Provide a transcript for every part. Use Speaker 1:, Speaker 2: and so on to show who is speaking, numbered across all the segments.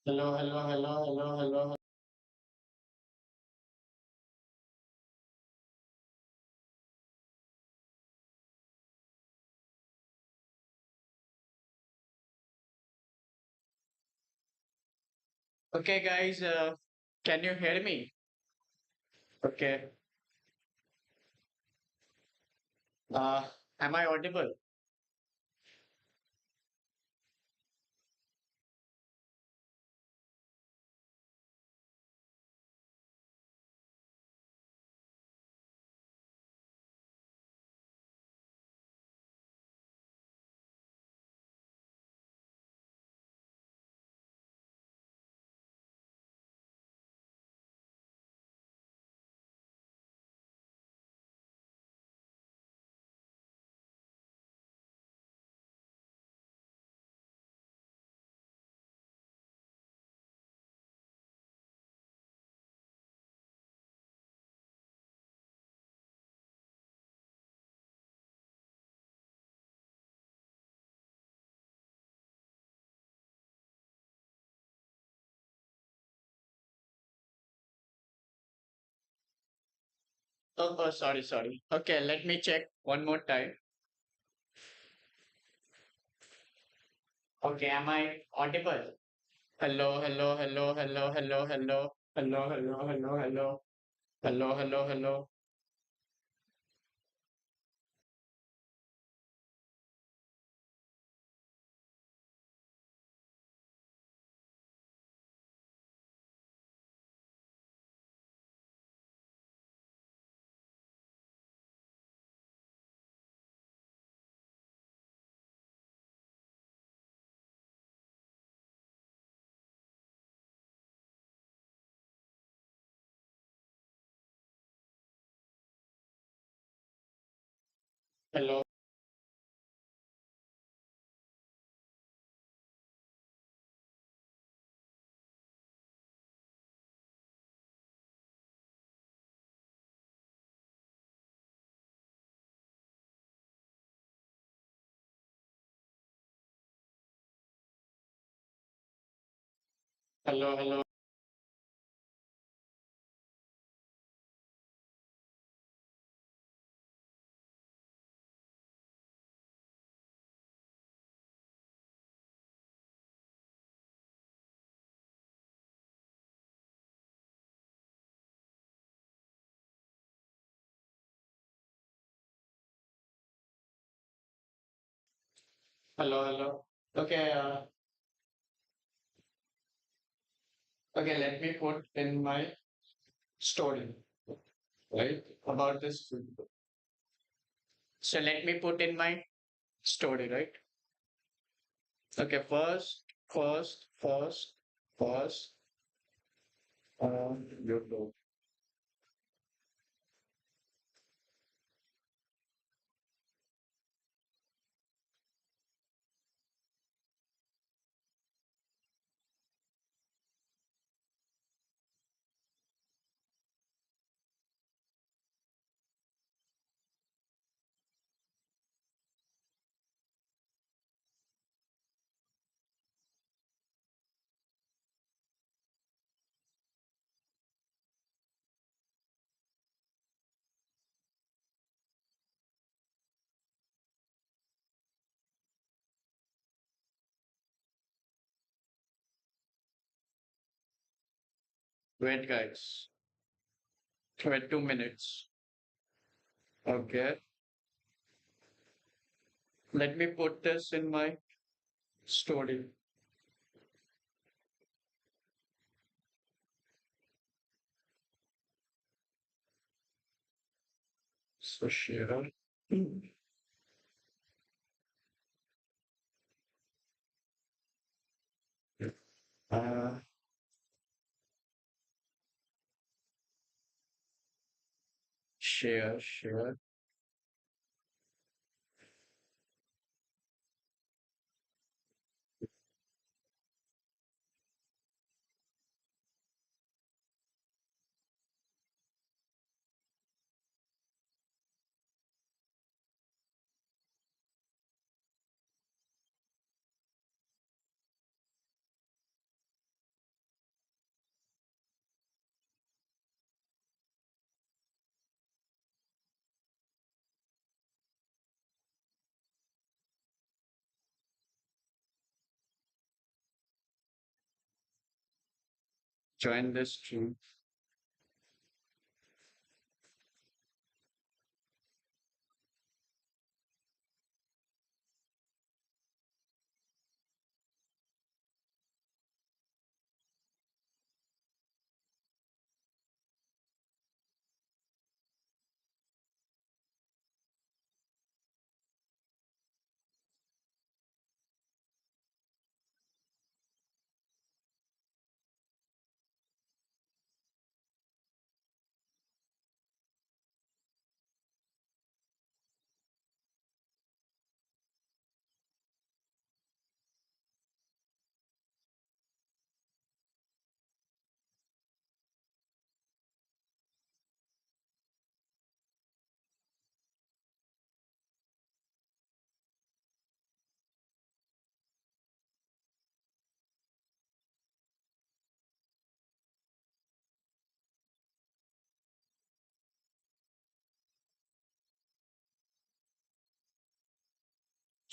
Speaker 1: Hello, hello, hello, hello, hello. Okay, guys, can you hear me? Okay. Uh, am I audible? Sorry, sorry. Okay, let me check one more time. Okay, am I audible? Hello, hello, hello, hello, hello, hello, hello, hello, hello, hello, hello, hello, hello, hello, hello, hello. Hello, hello. Okay, okay, let me put in my story, right? About this. So let me put in my story, right? Okay, first, YouTube. Wait, guys. Wait 2 minutes. Okay. Let me put this in my story. So share. Uh, share. Join the stream.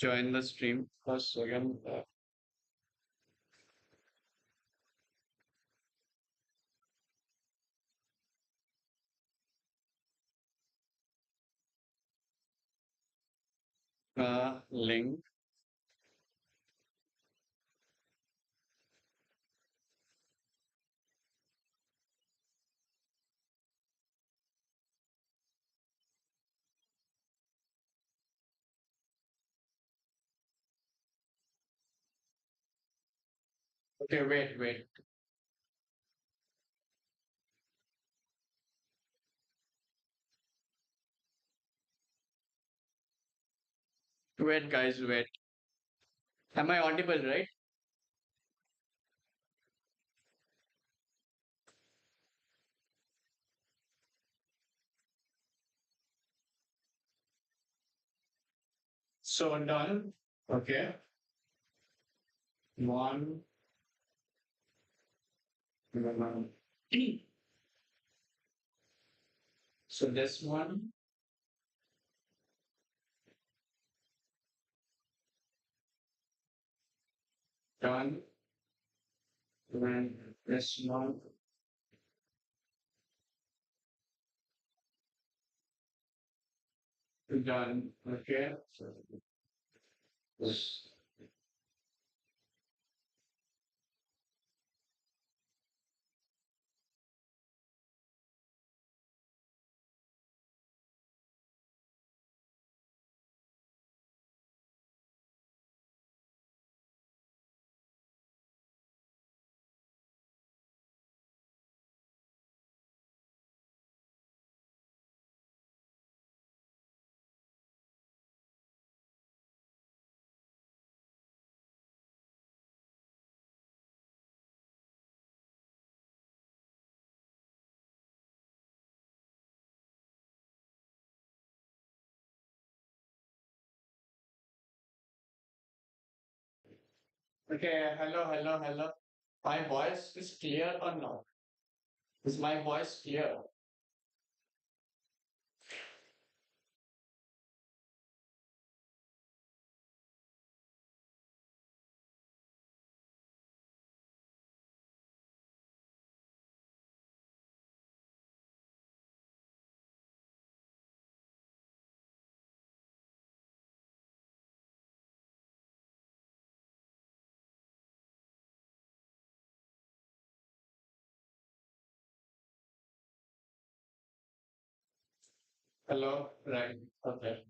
Speaker 1: Join the stream. First, second. Link. Okay, wait. Wait, guys, wait. Am I audible, right? So done. Okay. One. So this one done. And this one done. Okay. Okay. Hello. My voice is clear or not? Is my voice clear? Hello. Right. Okay.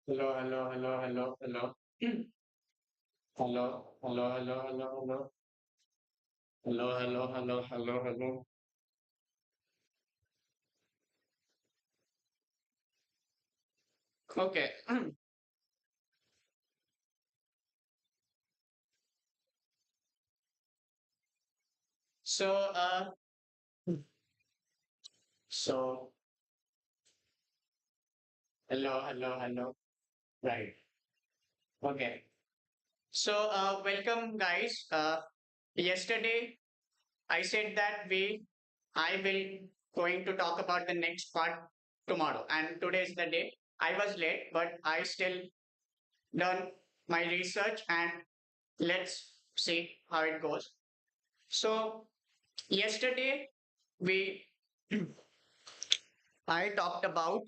Speaker 1: Hello. Hello. Hello. Okay. So, so Hello, hello, hello. Right. Okay. So, welcome, guys. Yesterday I said that I will going to talk about the next part tomorrow, and today is the day. I was late, but I still done my research, and let's see how it goes. So, yesterday we I talked about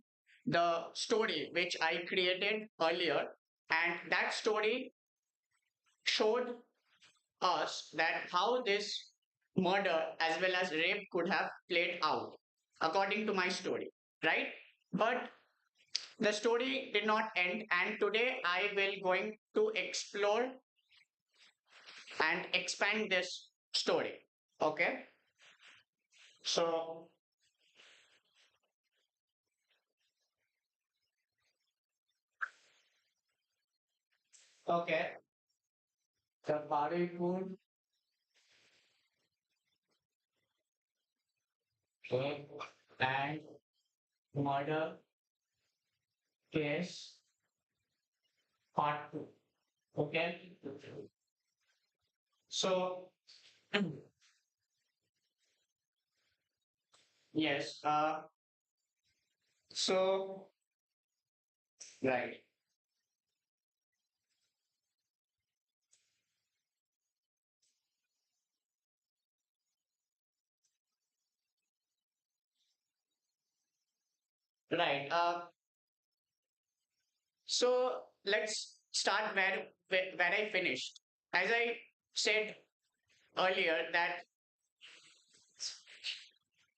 Speaker 1: the story which I created earlier, and that story showed us that how this murder as well as rape could have played out according to my story, right? But the story did not end, and today I will going to explore and expand this story. Okay, so okay, the Baruipur Rape and Murder case part two. Okay, so yes, so right, right. So let's start where I finished. As I said earlier, that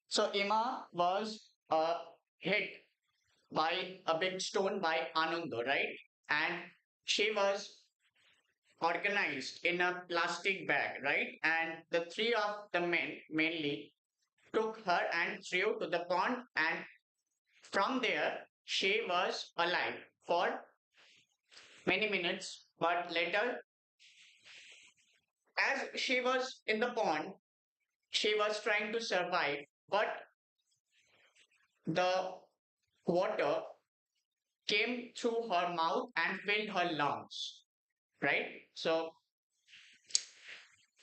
Speaker 1: so Ima was hit by a big stone by Anando, right? And she was organized in a plastic bag, right? And the three of the men mainly took her and threw to the pond, and from there she was alive for many minutes. But later, as she was in the pond, she was trying to survive, but the water came through her mouth and filled her lungs, right? So,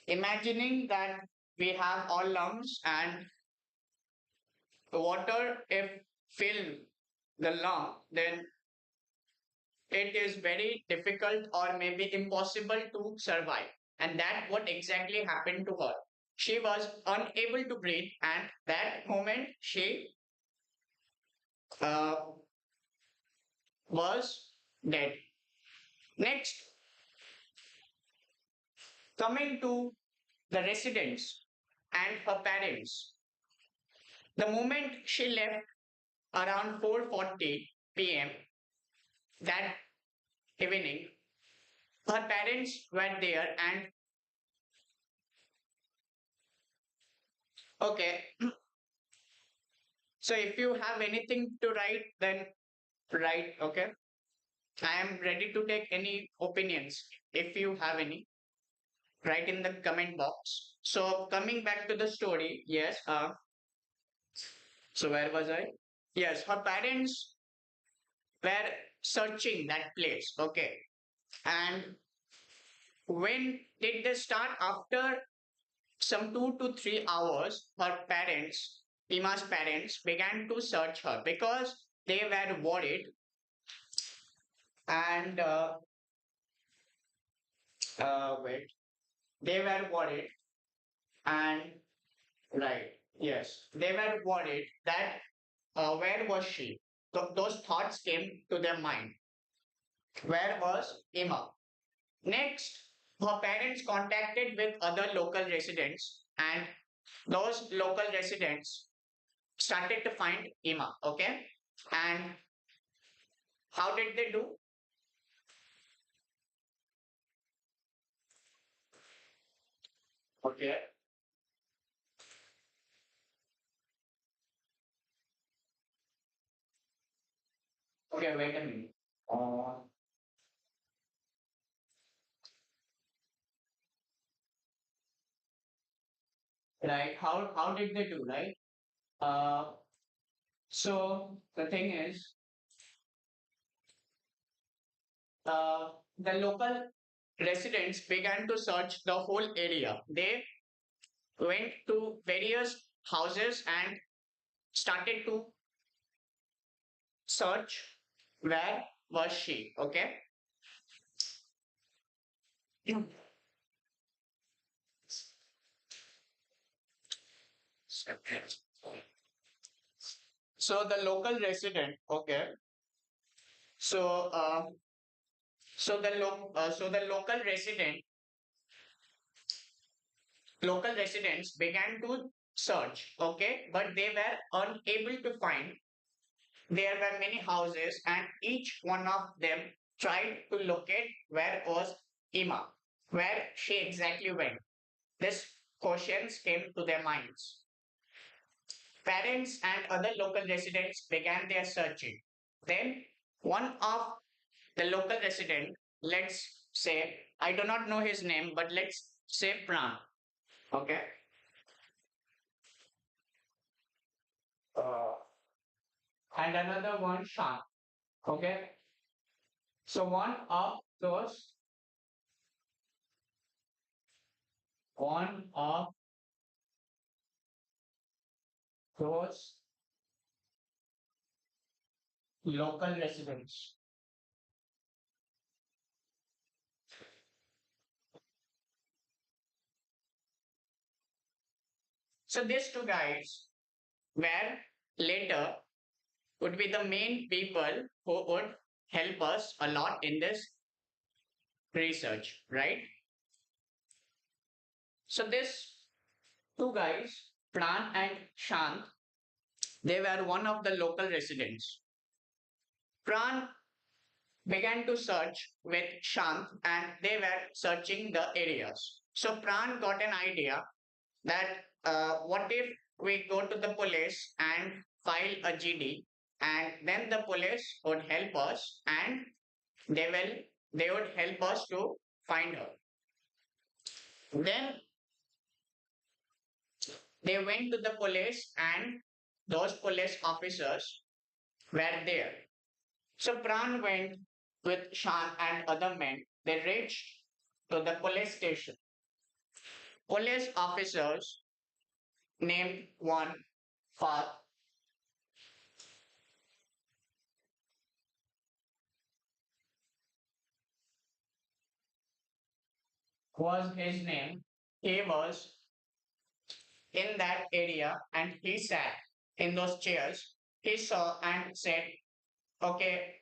Speaker 1: imagining that we have all lungs and the water, if fill the lung, then it is very difficult or maybe impossible to survive. And that what exactly happened to her. She was unable to breathe, and that moment she uh, was dead. Next, coming to the residents and her parents. The moment she left around 4:40 p.m. that evening, her parents were there, and okay, so if you have anything to write, then write, okay? I am ready to take any opinions. If you have any, write in the comment box. So coming back to the story, yes, so where was I? Yes, her parents were searching that place. Okay. And when did they start? After some 2 to 3 hours, her parents, Ima's parents, began to search her because they were worried, and wait, they were worried, and right, yes, they were worried that where was she? Those thoughts came to their mind. Where was Ima? Next, her parents contacted with other local residents, and those local residents started to find Ima. Okay, and how did they do? Okay, okay, wait a minute. Uh, right, how did they do? Right. Uh, so the thing is, the local residents began to search the whole area. They went to various houses and started to search where was she. Okay. So the local resident, okay. So so the local residents began to search, okay, but they were unable to find. There were many houses, and each one of them tried to locate where was Ima, where she exactly went. This questions came to their minds. Parents and other local residents began their searching. Then one of the local resident, let's say, I do not know his name, but let's say Pran. Okay. Uh, and another one Shan. Okay. So one of those local residents. So these two guys were later would be the main people who would help us a lot in this research, right? So these two guys, Pran and Shant, they were one of the local residents. Pran began to search with Shant and they were searching the areas. So Pran got an idea that what if we go to the police and file a GD, and then the police would help us and they will they would help us to find her. Then they went to the police and those police officers were there. So Pran went with Shan and other men. They reached to the police station. Police officers named one Fat was his name. He was in that area and he sat in those chairs. He saw and said, okay,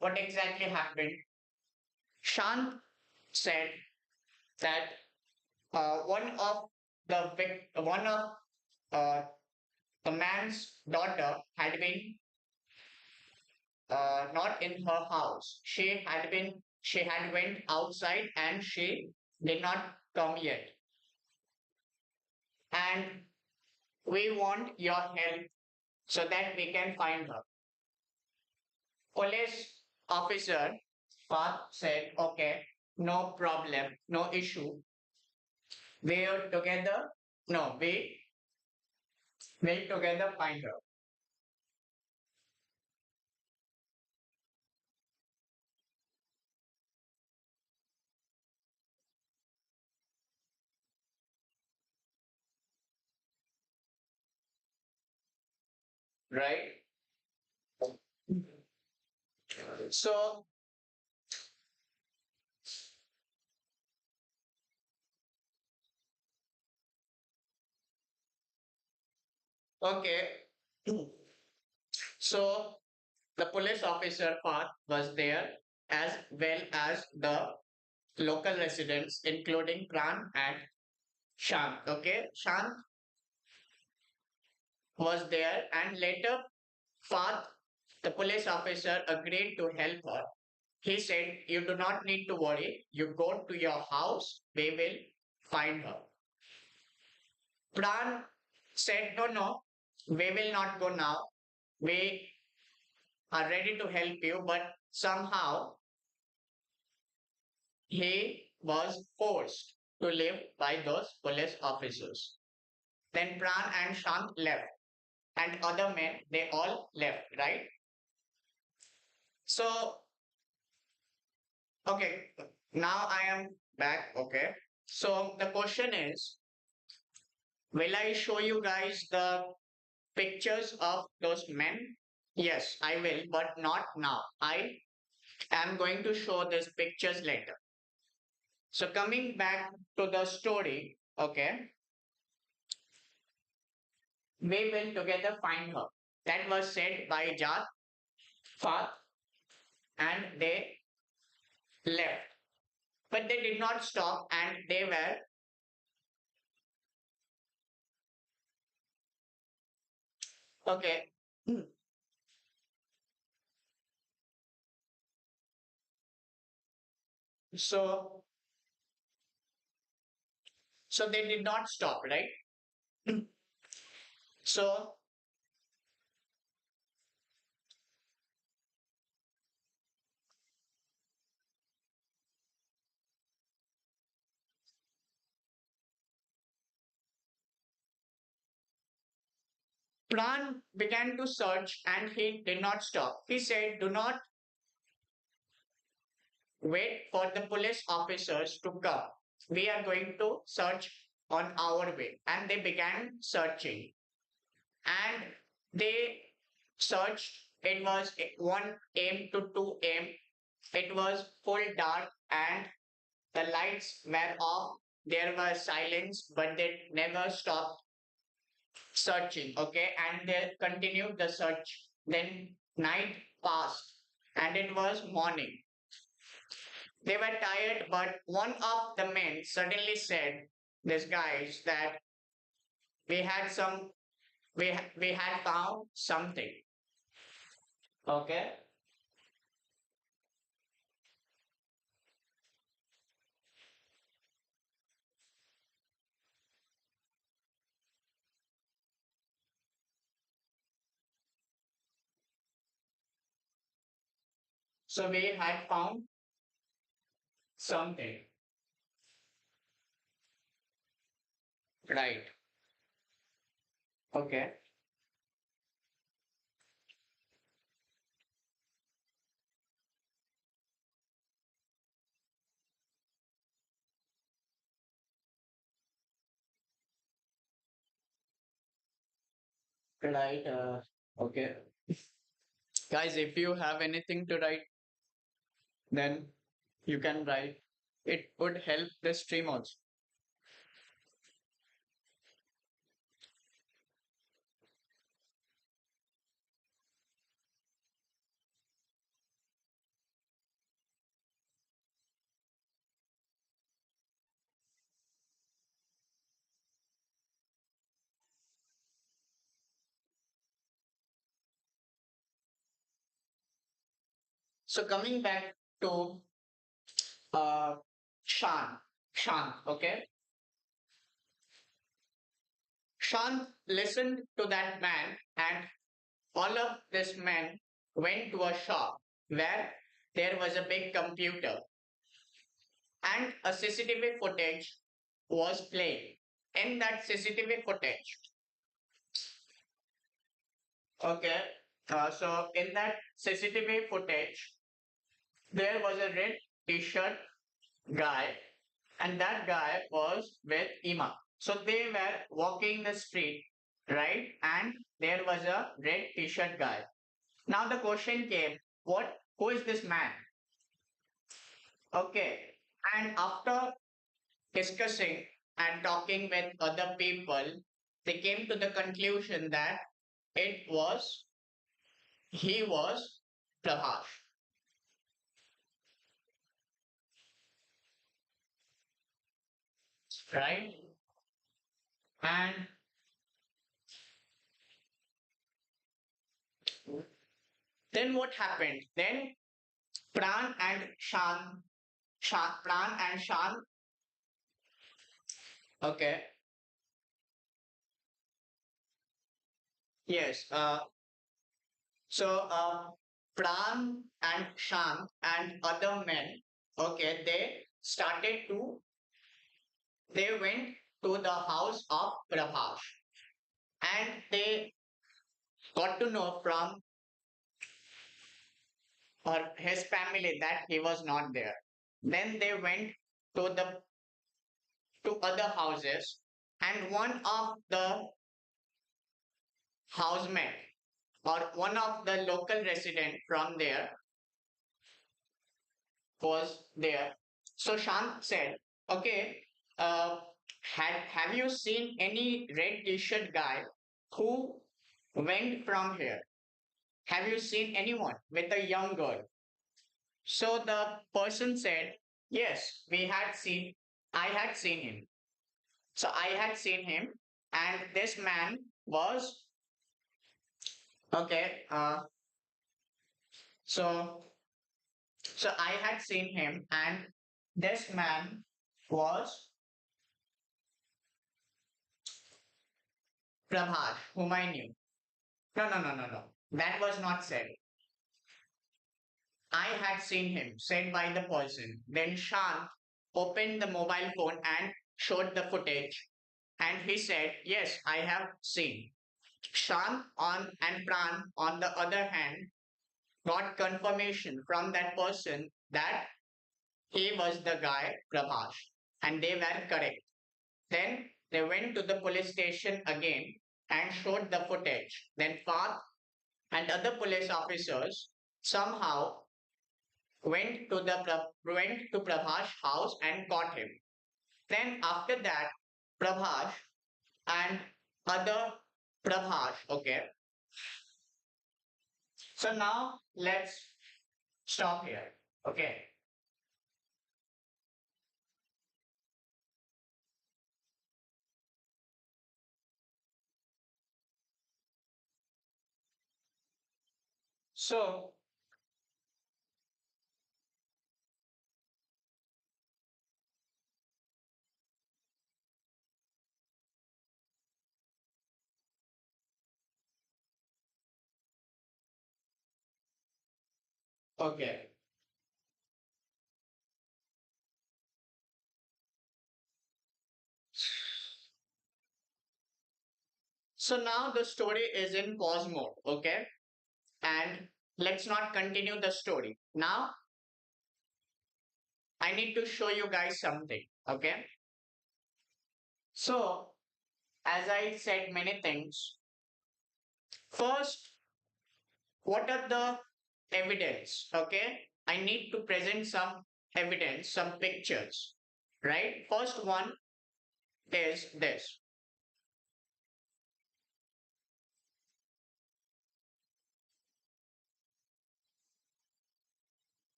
Speaker 1: what exactly happened? Shant said that one of uh, the man's daughter had been not in her house. She had went outside and she did not come yet. And we want your help so that we can find her. Police officer Fat said, okay, no problem, no issue. We are together. No, we will together find her. Right? So, okay. So the police officer Fat was there as well as the local residents, including Pran and Shant. Okay, Shant was there, and later Fat, the police officer, agreed to help her. He said, you do not need to worry. You go to your house, we will find her. Pran said, no, no, we will not go now. We are ready to help you, but somehow he was forced to live by those police officers. Then Pran and Shant left, and other men, they all left, right? So Okay, now I am back. Okay, so the question is, will I show you guys the pictures of those men? Yes, I will, but not now. I am going to show these pictures later. So coming back to the story, okay, we will together find her. That was said by Jat, Fat, and they left. But they did not stop and they were okay. So so they did not stop, right? So Pran began to search and he did not stop. He said, do not wait for the police officers to come. We are going to search on our way. And they began searching. And they searched. It was 1 a.m. to 2 a.m. It was full dark and the lights were off. There was silence, but they never stopped searching. Okay. And they continued the search. Then night passed and it was morning. They were tired, but one of the men suddenly said, "This guys, that we had some, we had found something." Okay, so we had found something. Right. Okay. Right. Okay. Guys, if you have anything to write, then you can write. It would help the stream also. So coming back to uh Shan, Shan. Okay. Shan listened to that man, and all of these men went to a shop where there was a big computer and a CCTV footage was playing. In that CCTV footage, okay, so in that CCTV footage, there was a red t-shirt guy, and that guy was with Ima. So they were walking the street, right? And there was a red t-shirt guy. Now the question came, who is this man? Okay. And after discussing and talking with other people, they came to the conclusion that he was Prabhash, right? And then what happened? Then Pran and Pran and Shan, okay, yes, so Pran and Shan and other men, okay, they went to the house of Prabhash and they got to know from his family that he was not there. Then they went to other houses, and one of the housemen or one of the local resident from there was there. So Shant said, "Okay, have you seen any red t-shirt guy who went from here? Have you seen anyone with a young girl?" So the person said, "Yes, I had seen him. So I had seen him, and this man was okay. So so I had seen him, and this man was Prabhat, whom I knew." No, no, no, no, no. That was not said. "I had seen him," said by the person. Then Shant opened the mobile phone and showed the footage. And he said, "Yes, I have seen." Shant on and Pran, on the other hand, got confirmation from that person that he was the guy, Prabhash, and they were correct. Then they went to the police station again and showed the footage. Then Fath and other police officers somehow went to Prabhash's house and caught him. Then after that, Prabhash and other Prabhash, okay. So now let's stop here. Okay. So okay. So now the story is in pause mode, okay? And let's not continue the story. Now I need to show you guys something, okay? So as I said many things, first, what are the evidence? Okay, I need to present some evidence, some pictures, right? First one is this.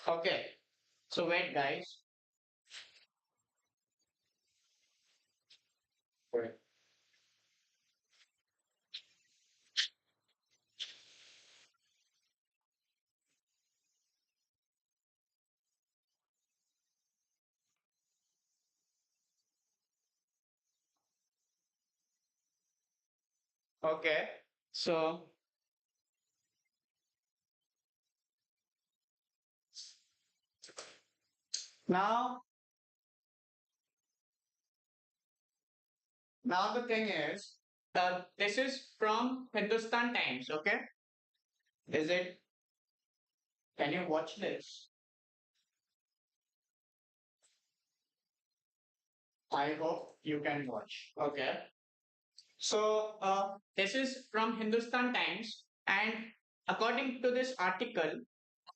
Speaker 1: Okay, so wait, guys. Wait. Okay, so now, now the thing is, this is from Hindustan Times. Okay, is it? Can you watch this? I hope you can watch. Okay. So this is from Hindustan Times, and according to this article,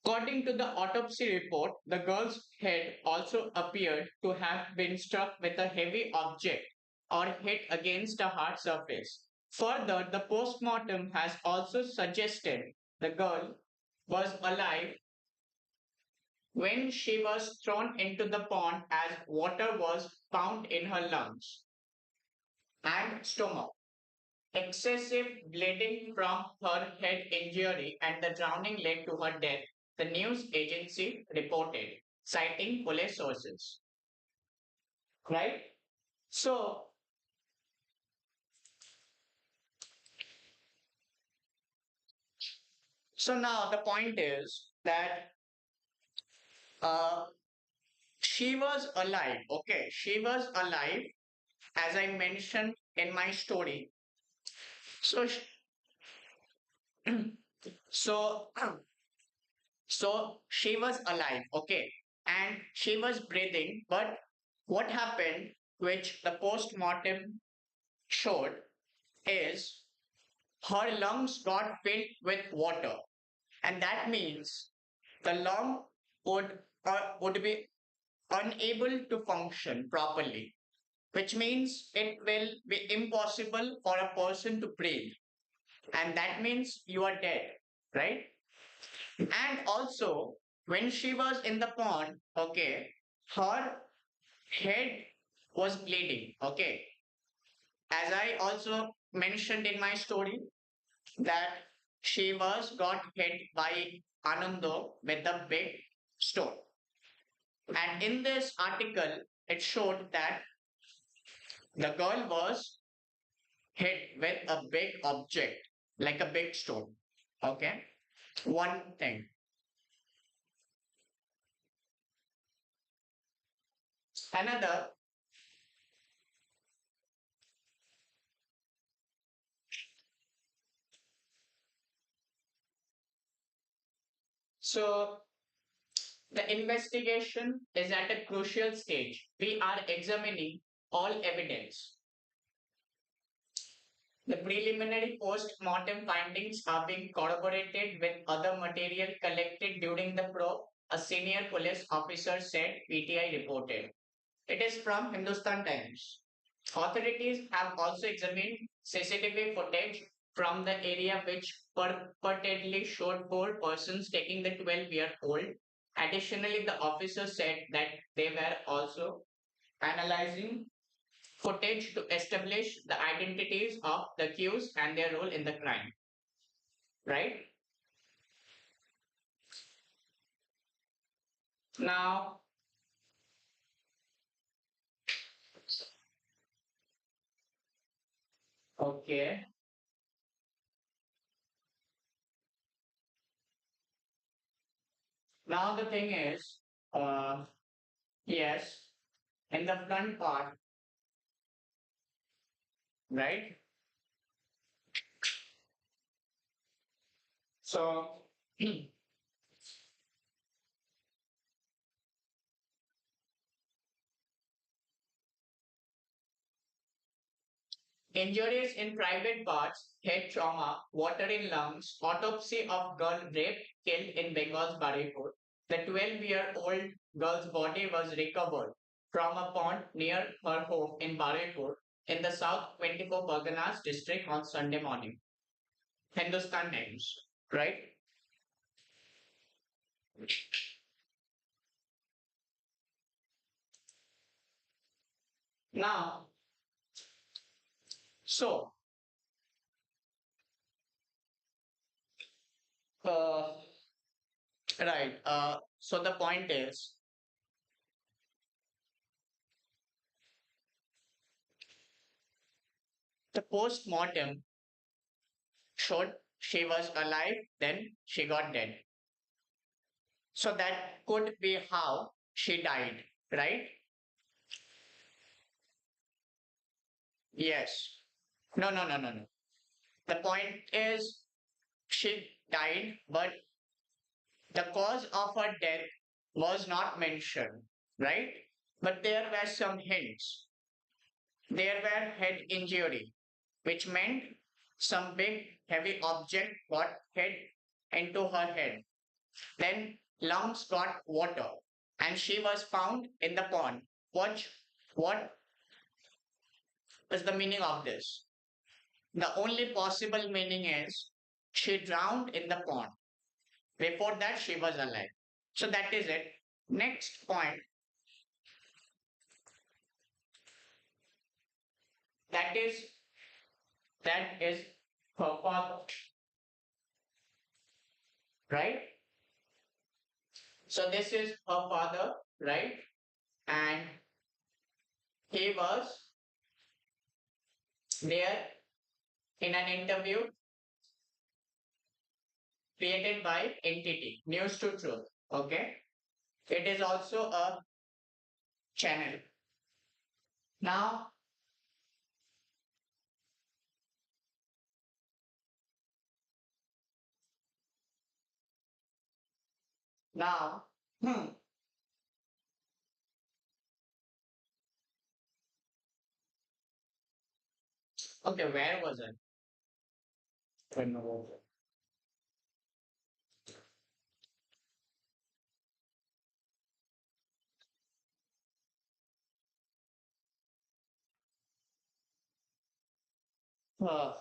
Speaker 1: according to the autopsy report, the girl's head also appeared to have been struck with a heavy object or hit against a hard surface. Further, the postmortem has also suggested the girl was alive when she was thrown into the pond as water was found in her lungs and stomach. Excessive bleeding from her head injury and the drowning led to her death, the news agency reported, citing police sources. Right? So, so now the point is that uh, she was alive. Okay, she was alive, as I mentioned in my story. So, so So she was alive, okay, and she was breathing. But what happened, which the post mortem showed, is her lungs got filled with water, and that means the lung would be unable to function properly, which means it will be impossible for a person to breathe, and that means you are dead, right? And also, when she was in the pond, okay, her head was bleeding, okay. As I also mentioned in my story, that she was got hit by Anando with a big stone. And in this article, it showed that the girl was hit with a big object, like a big stone. Okay. One thing. Another, so the investigation is at a crucial stage. We are examining all evidence. The preliminary post-mortem findings are being corroborated with other material collected during the probe, a senior police officer said, PTI reported. It is from Hindustan Times. Authorities have also examined CCTV footage from the area which purportedly showed four persons taking the 12-year-old. Additionally, the officer said that they were also analyzing footage to establish the identities of the accused and their role in the crime. Right? Now, okay. Now the thing is, uh, yes, in the front part, right? So injuries in private parts, head trauma, water in lungs, autopsy of girl raped, killed in Bengal's Baruipur. The 12-year-old girl's body was recovered from a pond near her home in Baruipur in the South 24 Parganas district on Sunday morning. Hindustan Times, right? Now, so, uh, right, so the point is, the post-mortem showed she was alive, then she got dead. So that could be how she died, right? Yes. No, no, no, no, no. The point is she died, but the cause of her death was not mentioned, right? But there were some hints. There were head injury, which meant some big heavy object got hit into her head. Then lungs got water, and she was found in the pond. What is the meaning of this? The only possible meaning is she drowned in the pond. Before that, she was alive. So that is it. Next point, that is that is her father, right? So this is her father, right? And he was there in an interview created by Entity News to Truth. Okay, it is also a channel. Now, Now, okay, where was it? When- Uh,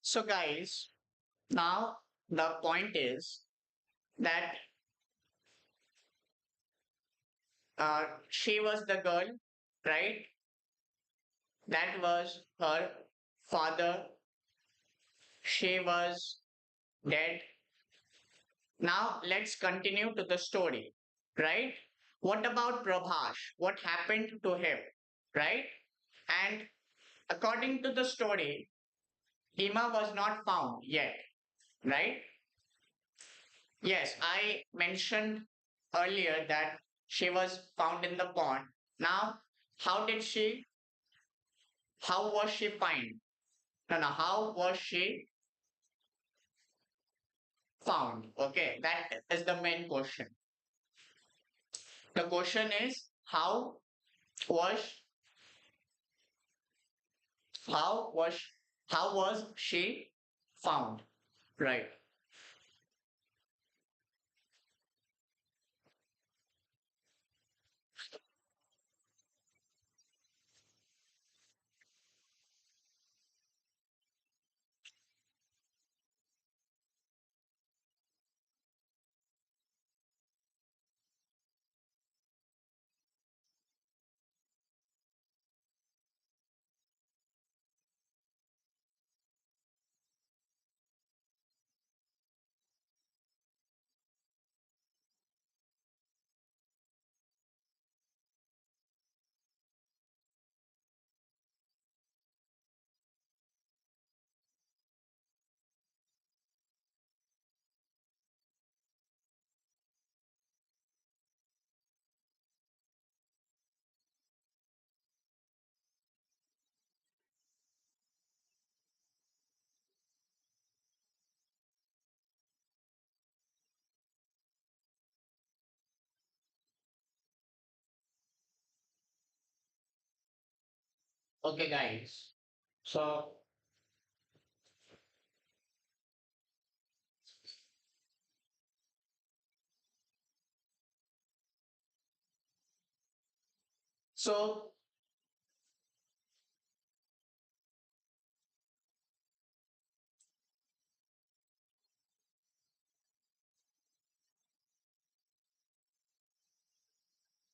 Speaker 1: so, guys, now the point is that she was the girl, right? That was her father. She was dead. Now, let's continue to the story, right? What about Prabhash? What happened to him, right? And according to the story, Hima was not found yet, right? Yes, I mentioned earlier that she was found in the pond. Now, how did she, how was she found? No, no, how was she found? Okay, that is the main question. The question is, was, how was, how was she found? Right. Okay, guys. So, so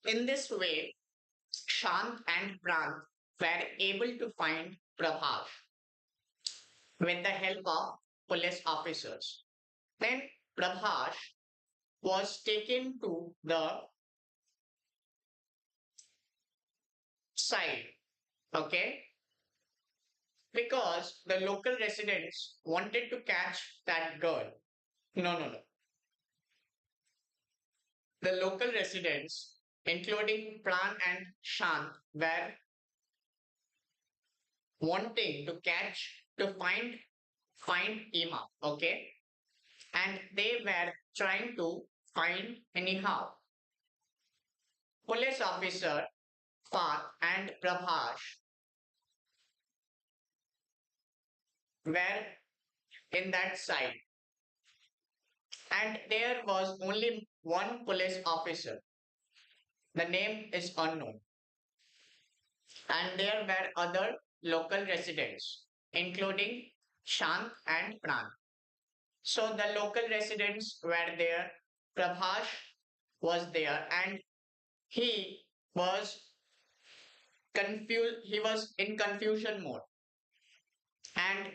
Speaker 1: in this way, Shant and Prant were able to find Prabhash with the help of police officers. Then Prabhash was taken to the side, okay, because the local residents wanted to catch that girl. No, no, no. The local residents, including Pran and Shant, were wanting to catch to find Ima, okay, and they were trying to find anyhow. Police officer Fat and Prabhash were in that side, and there was only one police officer. The name is unknown, and there were other local residents, including Shant and Pran. So the local residents were there. Prabhash was there, and he was confused. He was in confusion mode, and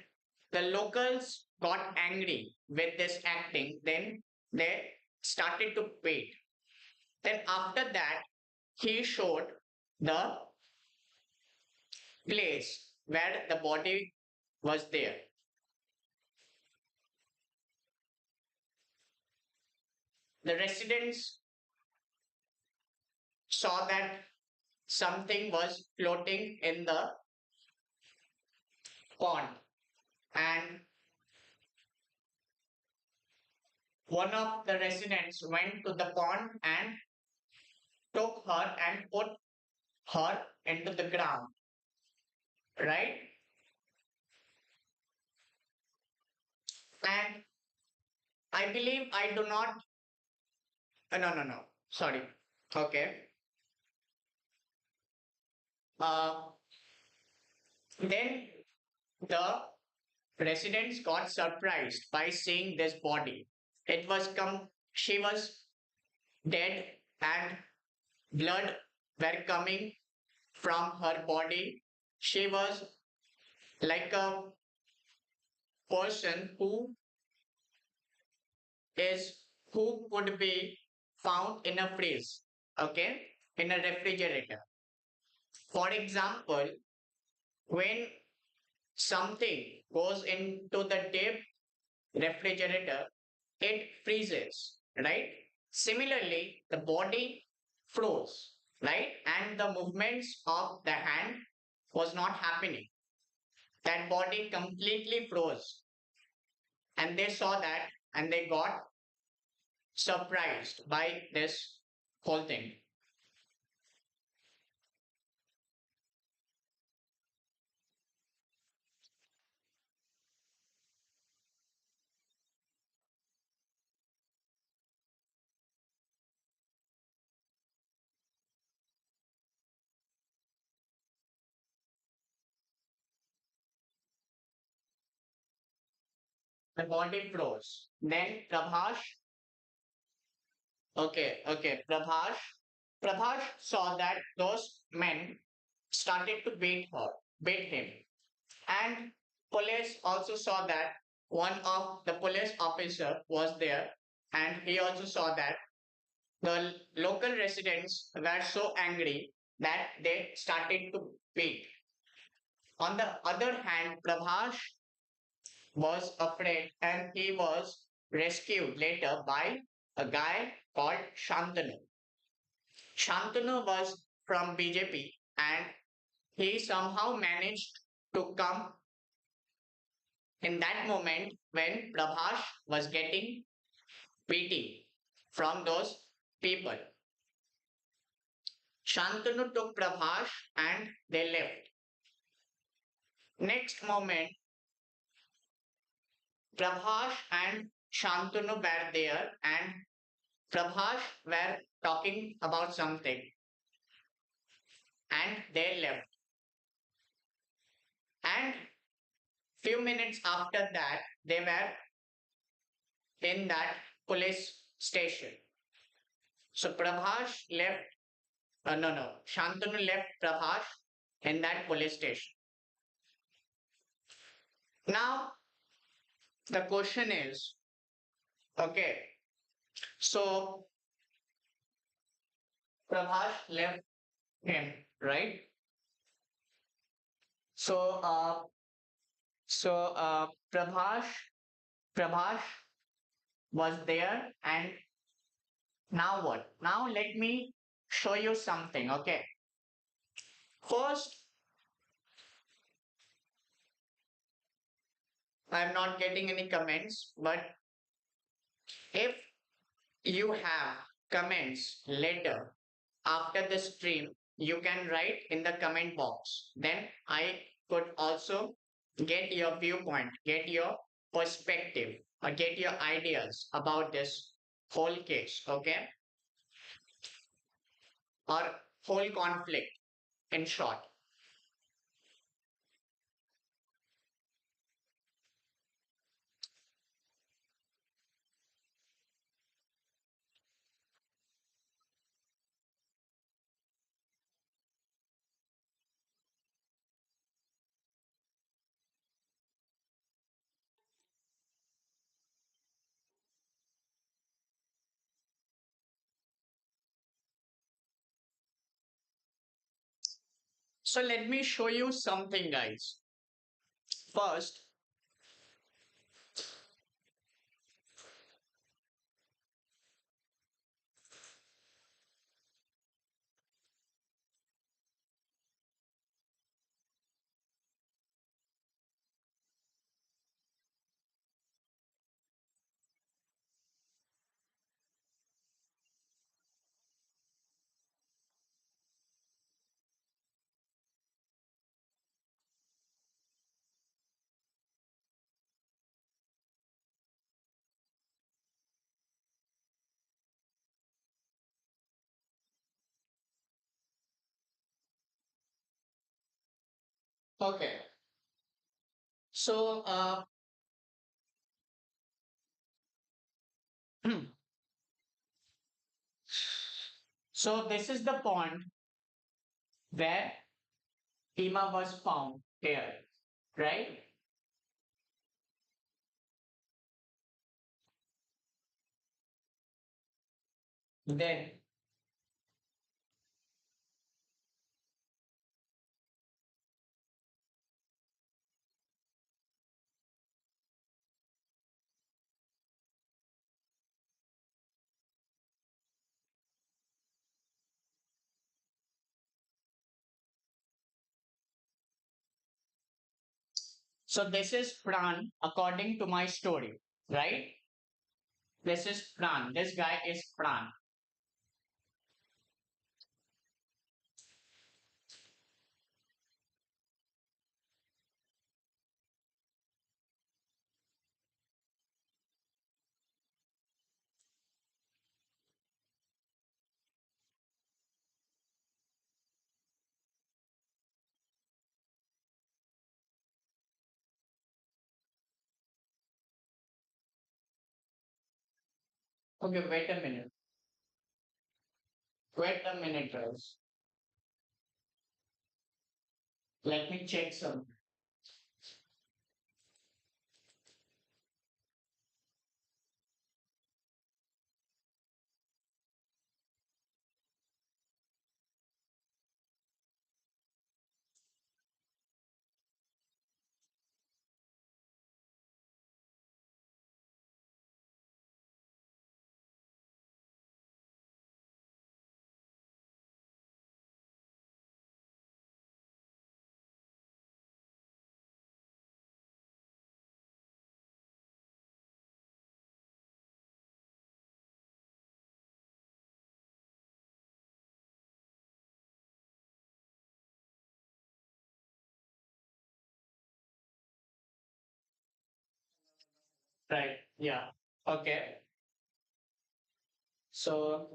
Speaker 1: the locals got angry with this acting. Then they started to wait. Then after that, he showed the place where the body was there. The residents saw that something was floating in the pond, and one of the residents went to the pond and took her and put her into the ground, right? And I believe I do not, no, no, no, sorry. Okay. Uh, then the residents got surprised by seeing this body. She was dead, and blood were coming from her body. She was like a person is who could be found in a freeze, okay, in a refrigerator. For example, when something goes into the deep refrigerator, it freezes, right? Similarly, the body froze, right? And the movements of the hand was not happening. That body completely froze. And they saw that and they got surprised by this whole thing. The body froze. Then Prabhash saw that those men started to beat him. And police also saw that one of the police officer was there, and he also saw that the local residents were so angry that they started to beat. On the other hand, Prabhash was afraid and he was rescued later by a guy called Shantanu. Shantanu was from BJP and he somehow managed to come in that moment when Prabhash was getting pity from those people. Shantanu took Prabhash and they left. Next moment, Prabhash and Shantanu were there and Prabhash were talking about something and they left. And few minutes after that, they were in that police station. So Prabhash left, no, no, Shantanu left Prabhash in that police station. Now, the question is, okay, so Prabhash left him, right? So, Prabhash, Prabhash was there, and now what? Now let me show you something, okay? First, I'm not getting any comments, but if you have comments later after the stream, you can write in the comment box. Then I could also get your viewpoint, get your perspective, or get your ideas about this whole case, okay? Or whole conflict, in short. So let me show you something, guys. First, okay. So, so this is the pond where Hima was found here, right? Then, so this is Pran according to my story, right? This is Pran. This guy is Pran. Okay, wait a minute. Wait a minute, guys. Let me check some. Right. Yeah. Okay. So,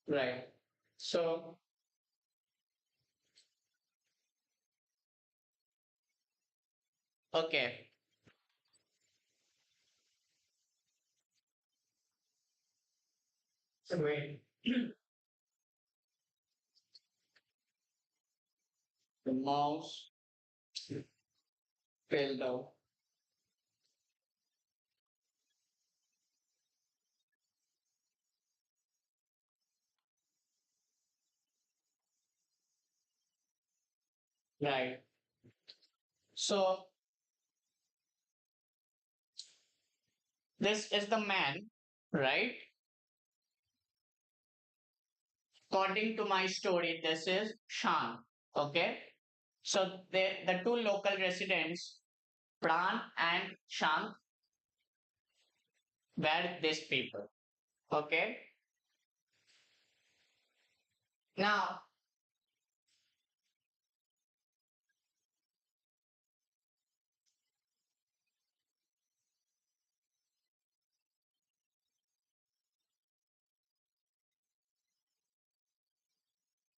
Speaker 1: right. So, okay. So wait. The mouse fell down. Right. So, this is the man, right? According to my story, this is Shan. Okay. So, the two local residents, Pran and Shan, were these people. Okay. Now,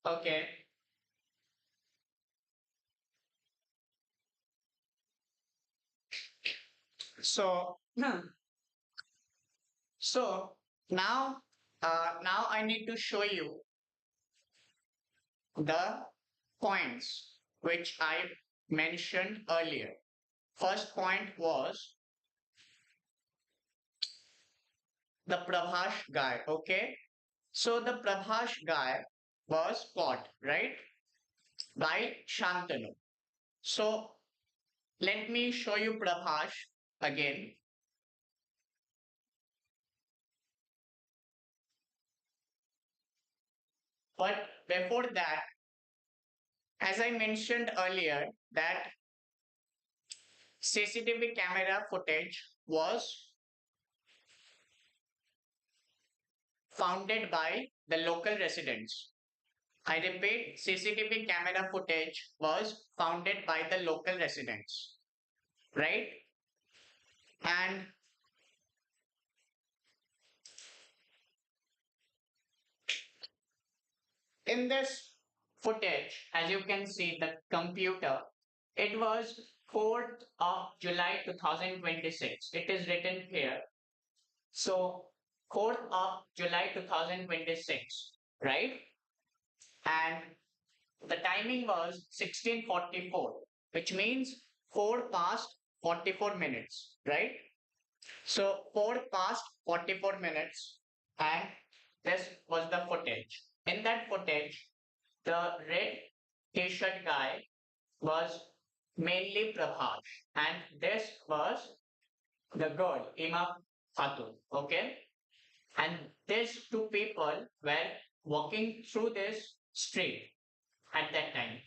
Speaker 1: okay. So, so now, now I need to show you the points which I mentioned earlier. First point was the Prabhash guy. Okay. So the Prabhash guy was caught, right, by Shantanu. So let me show you Prabhash again. But before that, as I mentioned earlier, that CCTV camera footage was founded by the local residents. I repeat, CCTV camera footage was founded by the local residents, right? And in this footage, as you can see, the computer, it was 4th of July 2026. It is written here. So 4th of July 2026, right? And the timing was 16:44, which means 4 past 44 minutes, right? So 4 past 44 minutes, and this was the footage. In that footage, the red t-shirt guy was mainly Prabhash, and this was the girl, Ima Khatun, okay? And these two people were walking through this street at that time.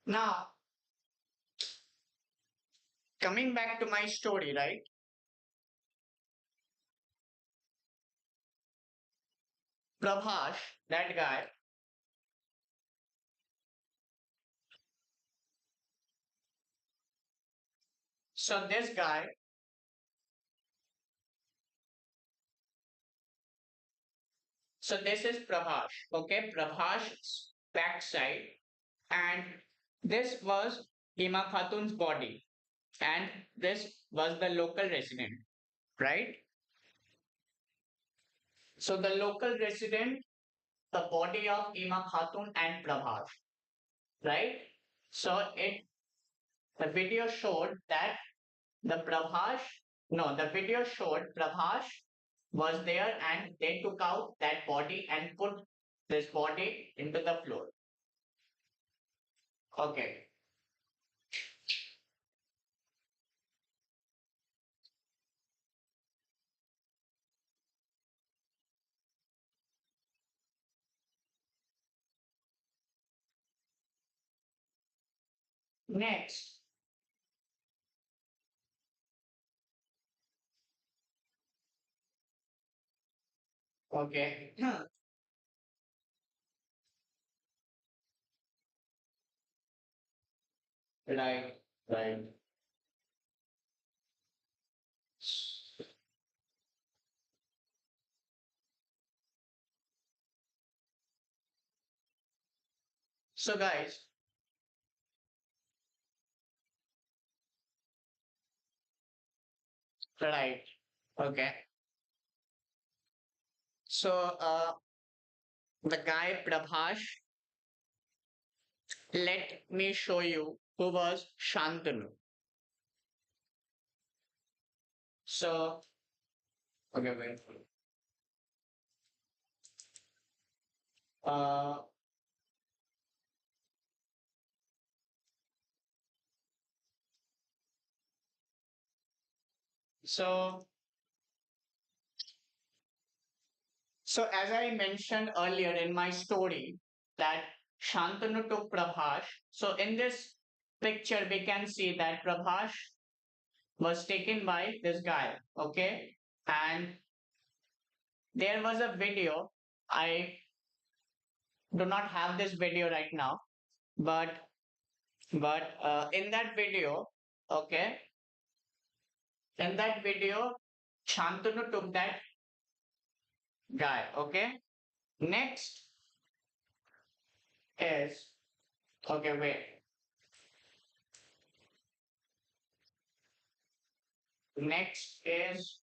Speaker 1: Now, coming back to my story, right? Prabhash, that guy, so this guy, so this is Prabhash, okay? Prabhash's backside, and this was Hima Khatun's body, and this was the local resident, right? So the local resident, the body of Hima Khatun and Prabhash, right? So the video showed that the Prabhash, no, the video showed Prabhash was there and they took out that body and put this body into the floor. Okay. Next. Okay. Right. Right. So guys, right. Okay. So the guy Prabhash, let me show you who was Shantanu. So okay, wait. Uh, so So as I mentioned earlier in my story that Shantanu took Prabhash. So in this picture, we can see that Prabhash was taken by this guy. Okay. And there was a video. I do not have this video right now, but in that video, okay, in that video, Shantanu took that guy. Okay. Next is okay, wait. Next is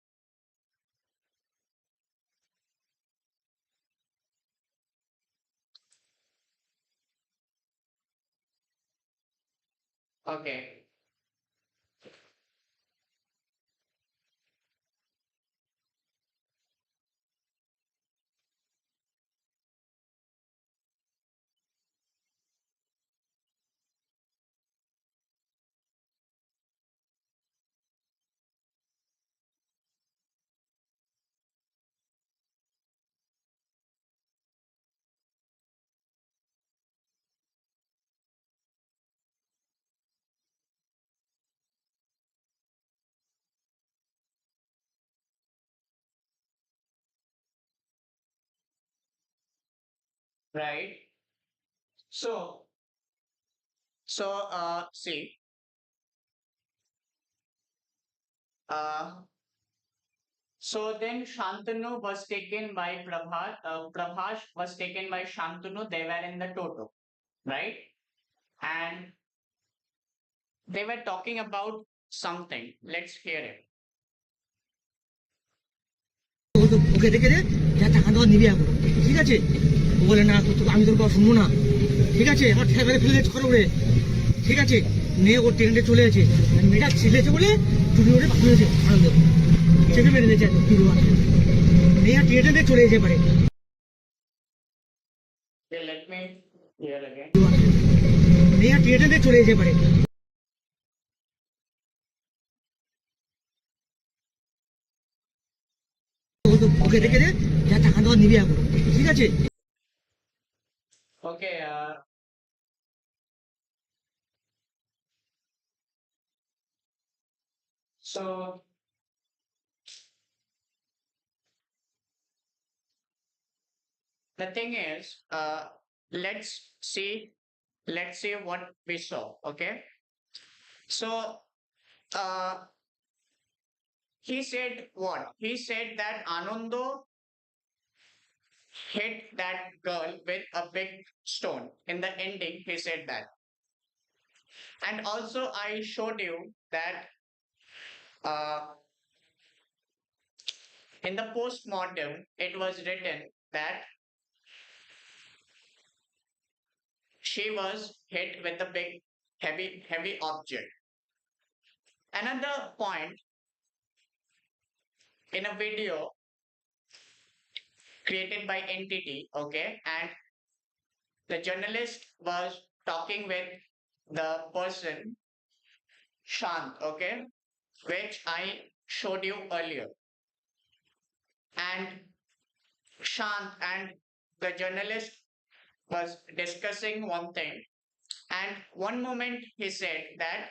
Speaker 1: okay. right? So, see, uh, so then Shantanu was taken by Prabhash was taken by Shantanu. They were in the Toto, right? And they were talking about something. Let's hear it.
Speaker 2: ওকে দেখে রে যা টাকা দেওয়া নিবি এখন ঠিক আছে ও বলে না আমি তোর কথা শুনবো না ঠিক আছে আমার ঠেলে ফেলে খরচ করে ঠিক আছে মেয়ে ওর ট্রেনে চলে গেছে মেয়েটা ছিলেছে বলে চুরি ওরে পাঠিয়েছে আনন্দ চেপে মেরে দিয়েছে কি মেয়ে ট্রেনে চলে যেতে পারে
Speaker 1: Okay, let me hear again.
Speaker 2: মেয়ে ট্রেনে চলে যেতে পারে ওকে দেখে রে যা টাকা দেওয়া নিবি এখন ঠিক আছে
Speaker 1: Okay, so the thing is, let's see, let's see what we saw. Okay, so uh, he said what? He said that Anando hit that girl with a big stone. In the ending, he said that. And also, I showed you that uh, in the post-mortem, it was written that she was hit with a big, heavy object. Another point in a video created by entity, okay, and the journalist was talking with the person Shant, okay, which I showed you earlier. And Shant and the journalist was discussing one thing, and one moment he said that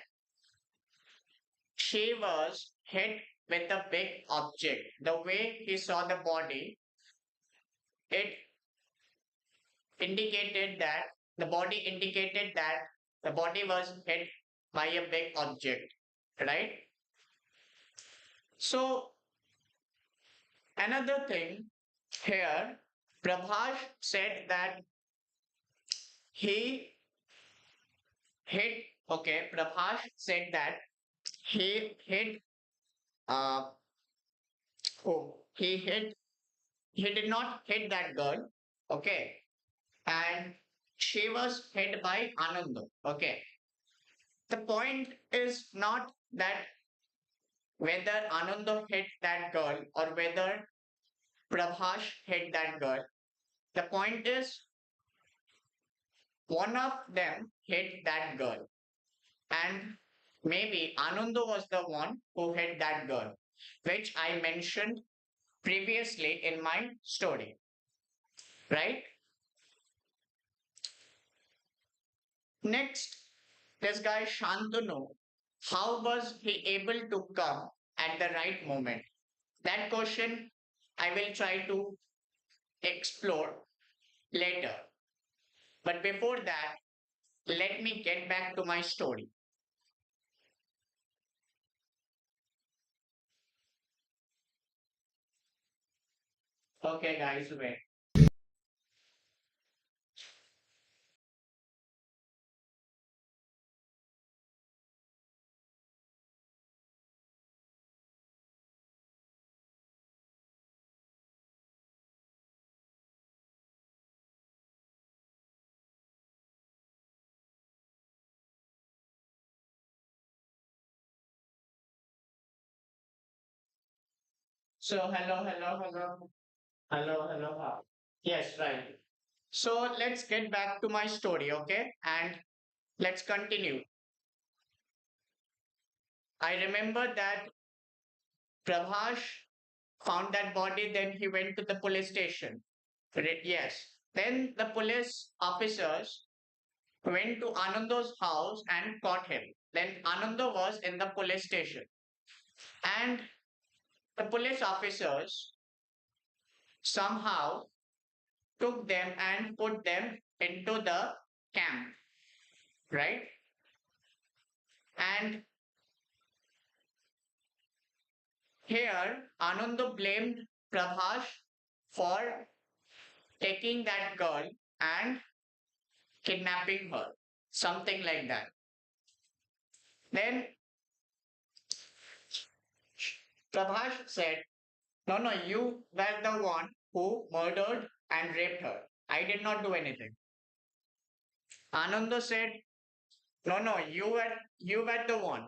Speaker 1: she was hit with a big object. The way he saw the body, it indicated that the body was hit by a big object, right? So another thing here, Prabhash said that he hit. Okay, Prabhash said that he hit. Uh, oh, he did not hit that girl. Okay, and she was hit by Ananda. Okay, the point is not that whether Ananda hit that girl or whether Prabhash hit that girl. The point is one of them hit that girl, and maybe Ananda was the one who hit that girl, which I mentioned previously in my story, right? Next, this guy Shantanu, how was he able to come at the right moment? That question I will try to explore later. But before that, let me get back to my story. Okay, guys, wait. So, hello. Yes, right. So, let's get back to my story, okay? And let's continue. I remember that Prabhash found that body, then he went to the police station. Yes. Then the police officers went to Anando's house and caught him. Then Anando was in the police station. And the police officers somehow took them and put them into the camp, right? And here Ananda blamed Prabhash for taking that girl and kidnapping her, something like that. Then Prabhash said, no, no, you were the one who murdered and raped her. I did not do anything. Ananda said, no, no, you were the one.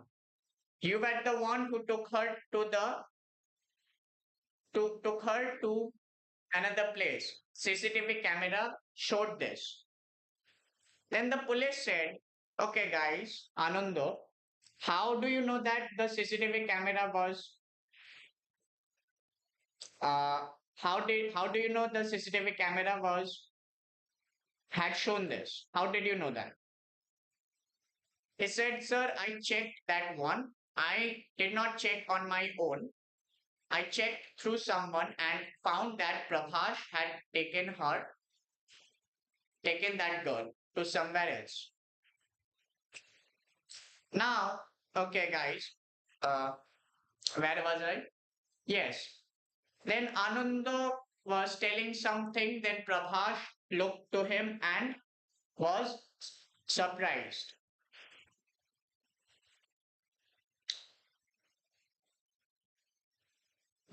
Speaker 1: You were the one who took her to another place. CCTV camera showed this. Then the police said, okay guys, Ananda, how do you know that the CCTV camera was how do you know the CCTV camera was had shown this? How did you know that? He said, sir, I checked that one. I did not check on my own. I checked through someone and found that Prabhash had taken that girl to somewhere else. Now, okay, guys, uh, where was I? Yes. Then Ananda was telling something, then Prabhash looked to him and was surprised.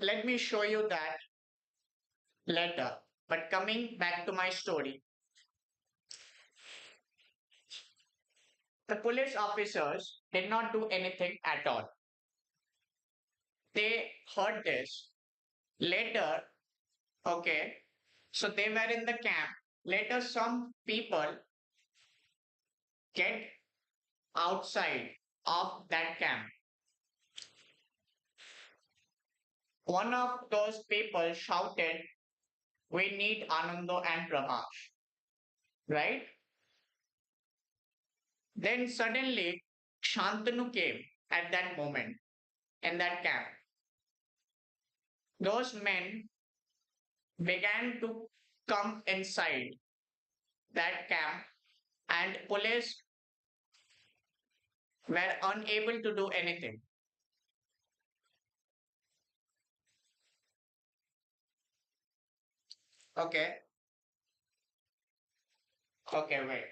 Speaker 1: Let me show you that later. But coming back to my story, the police officers did not do anything at all. They heard this. Later, okay, so they were in the camp. Later, some people get outside of that camp. One of those people shouted, we need Anando and Prabhash, right? Then suddenly, Shantanu came at that moment in that camp. Those men began to come inside that camp, and police were unable to do anything. Okay, okay, wait.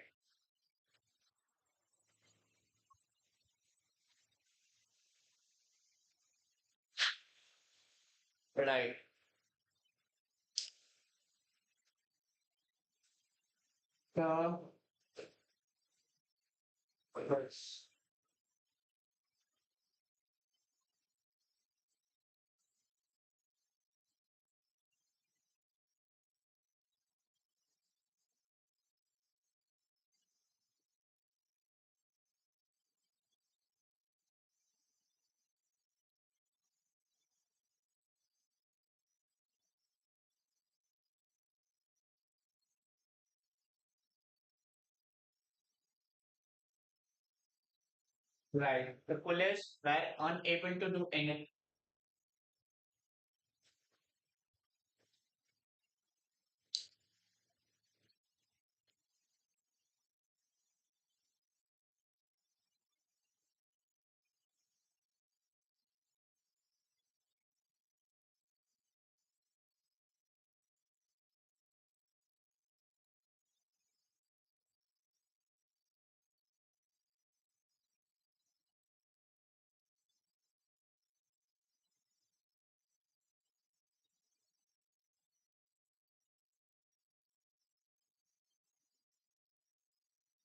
Speaker 1: Right. Uh, yes. Right. The police were unable to do anything.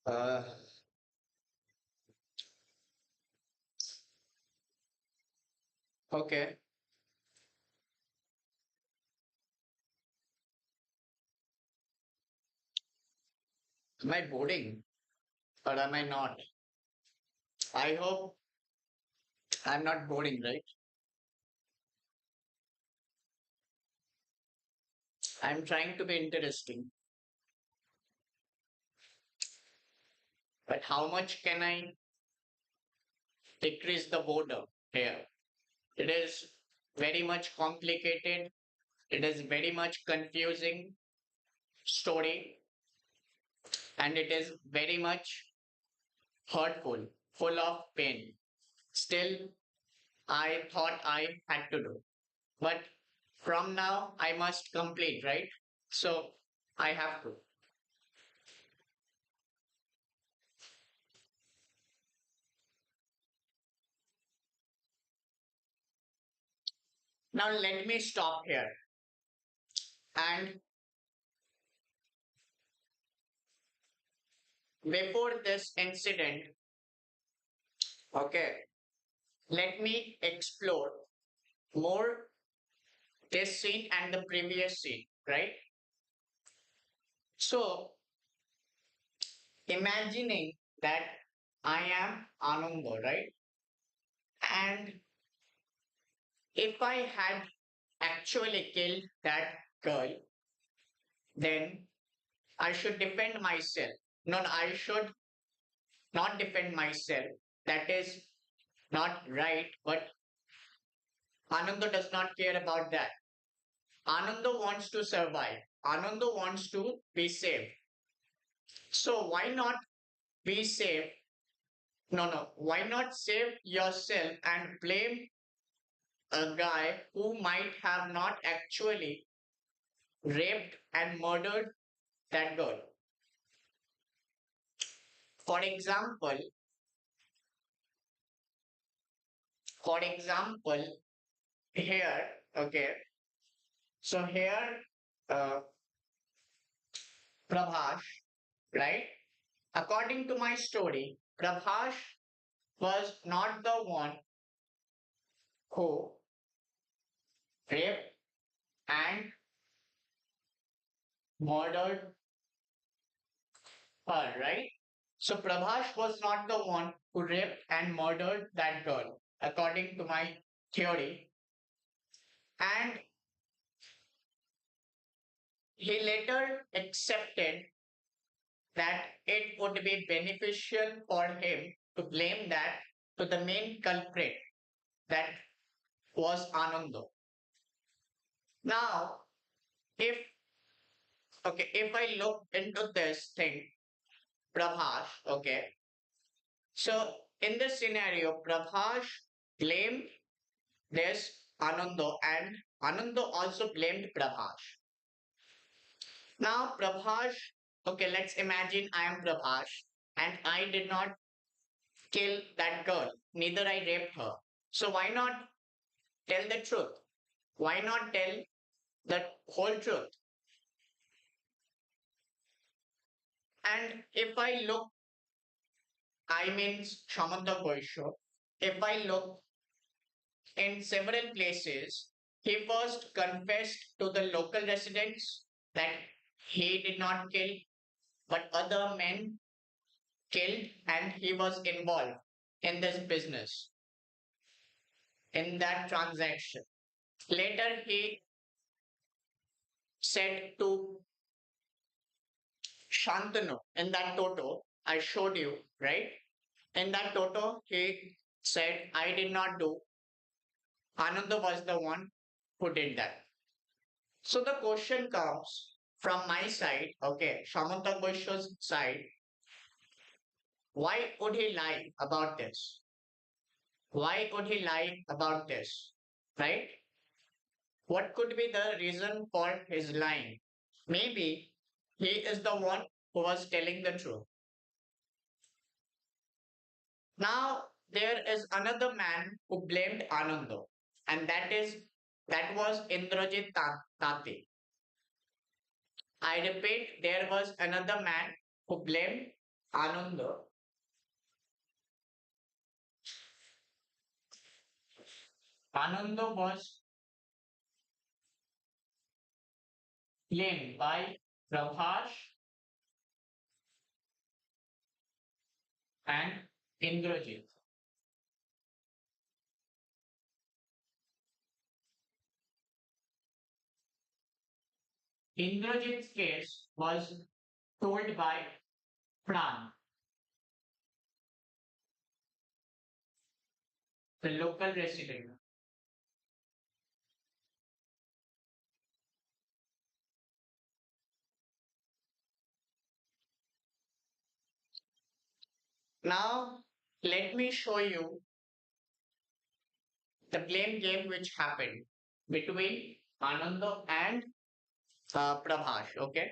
Speaker 1: Uh, okay. Am I boarding or am I not? I hope I'm not boarding, right? I'm trying to be interesting, but how much can I decrease the border here? It is very much complicated. It is very much confusing. story, and it is very much hurtful, full of pain. Still, I thought I had to do. But from now, I must complete, right? So I have to. Now, let me stop here. And before this incident, okay, let me explore more this scene and the previous scene, right? So, imagining that I am Ananda, right? And if I had actually killed that girl, then I should defend myself. No, no, I should not defend myself. That is not right, but Ananda does not care about that. Ananda wants to survive. Ananda wants to be safe. So why not be safe? No, no. Why not save yourself and blame a guy who might have not actually raped and murdered that girl? For example, for example, here, okay. So here, uh, Prabhash, right? According to my story, Prabhash was not the one who raped and murdered her, right? So Prabhash was not the one who raped and murdered that girl, according to my theory. And he later accepted that it would be beneficial for him to blame that to the main culprit that was Ananda. Now, if if I look into this thing, Prabhash, okay, so in this scenario, Prabhash blamed this Ananda and Ananda also blamed Prabhash. Now, Prabhash, okay, let's imagine I am Prabhash and I did not kill that girl, neither I raped her. So, why not tell the truth? Why not tell the whole truth? And if I look, I means Shamanta Boisho, if I look in several places, he first confessed to the local residents that he did not kill, but other men killed and he was involved in this business, in that transaction. Later, he said to Shantanu in that Toto, I showed you, right? In that Toto, he said, I did not do. Ananda was the one who did that. So the question comes from my side, okay, Shamanta Ghosh's side, why would he lie about this? Why would he lie about this? Right? What could be the reason for his lying? Maybe he is the one who was telling the truth. Now there is another man who blamed Ananda, and that was Indrajit Tati. I repeat, there was another man who blamed Ananda. Ananda was blamed by Prabhash and Indrajit. Indrajit's case was told by Pran, the local resident. Now, let me show you the blame game which happened between Ananda and Prabhash. Okay,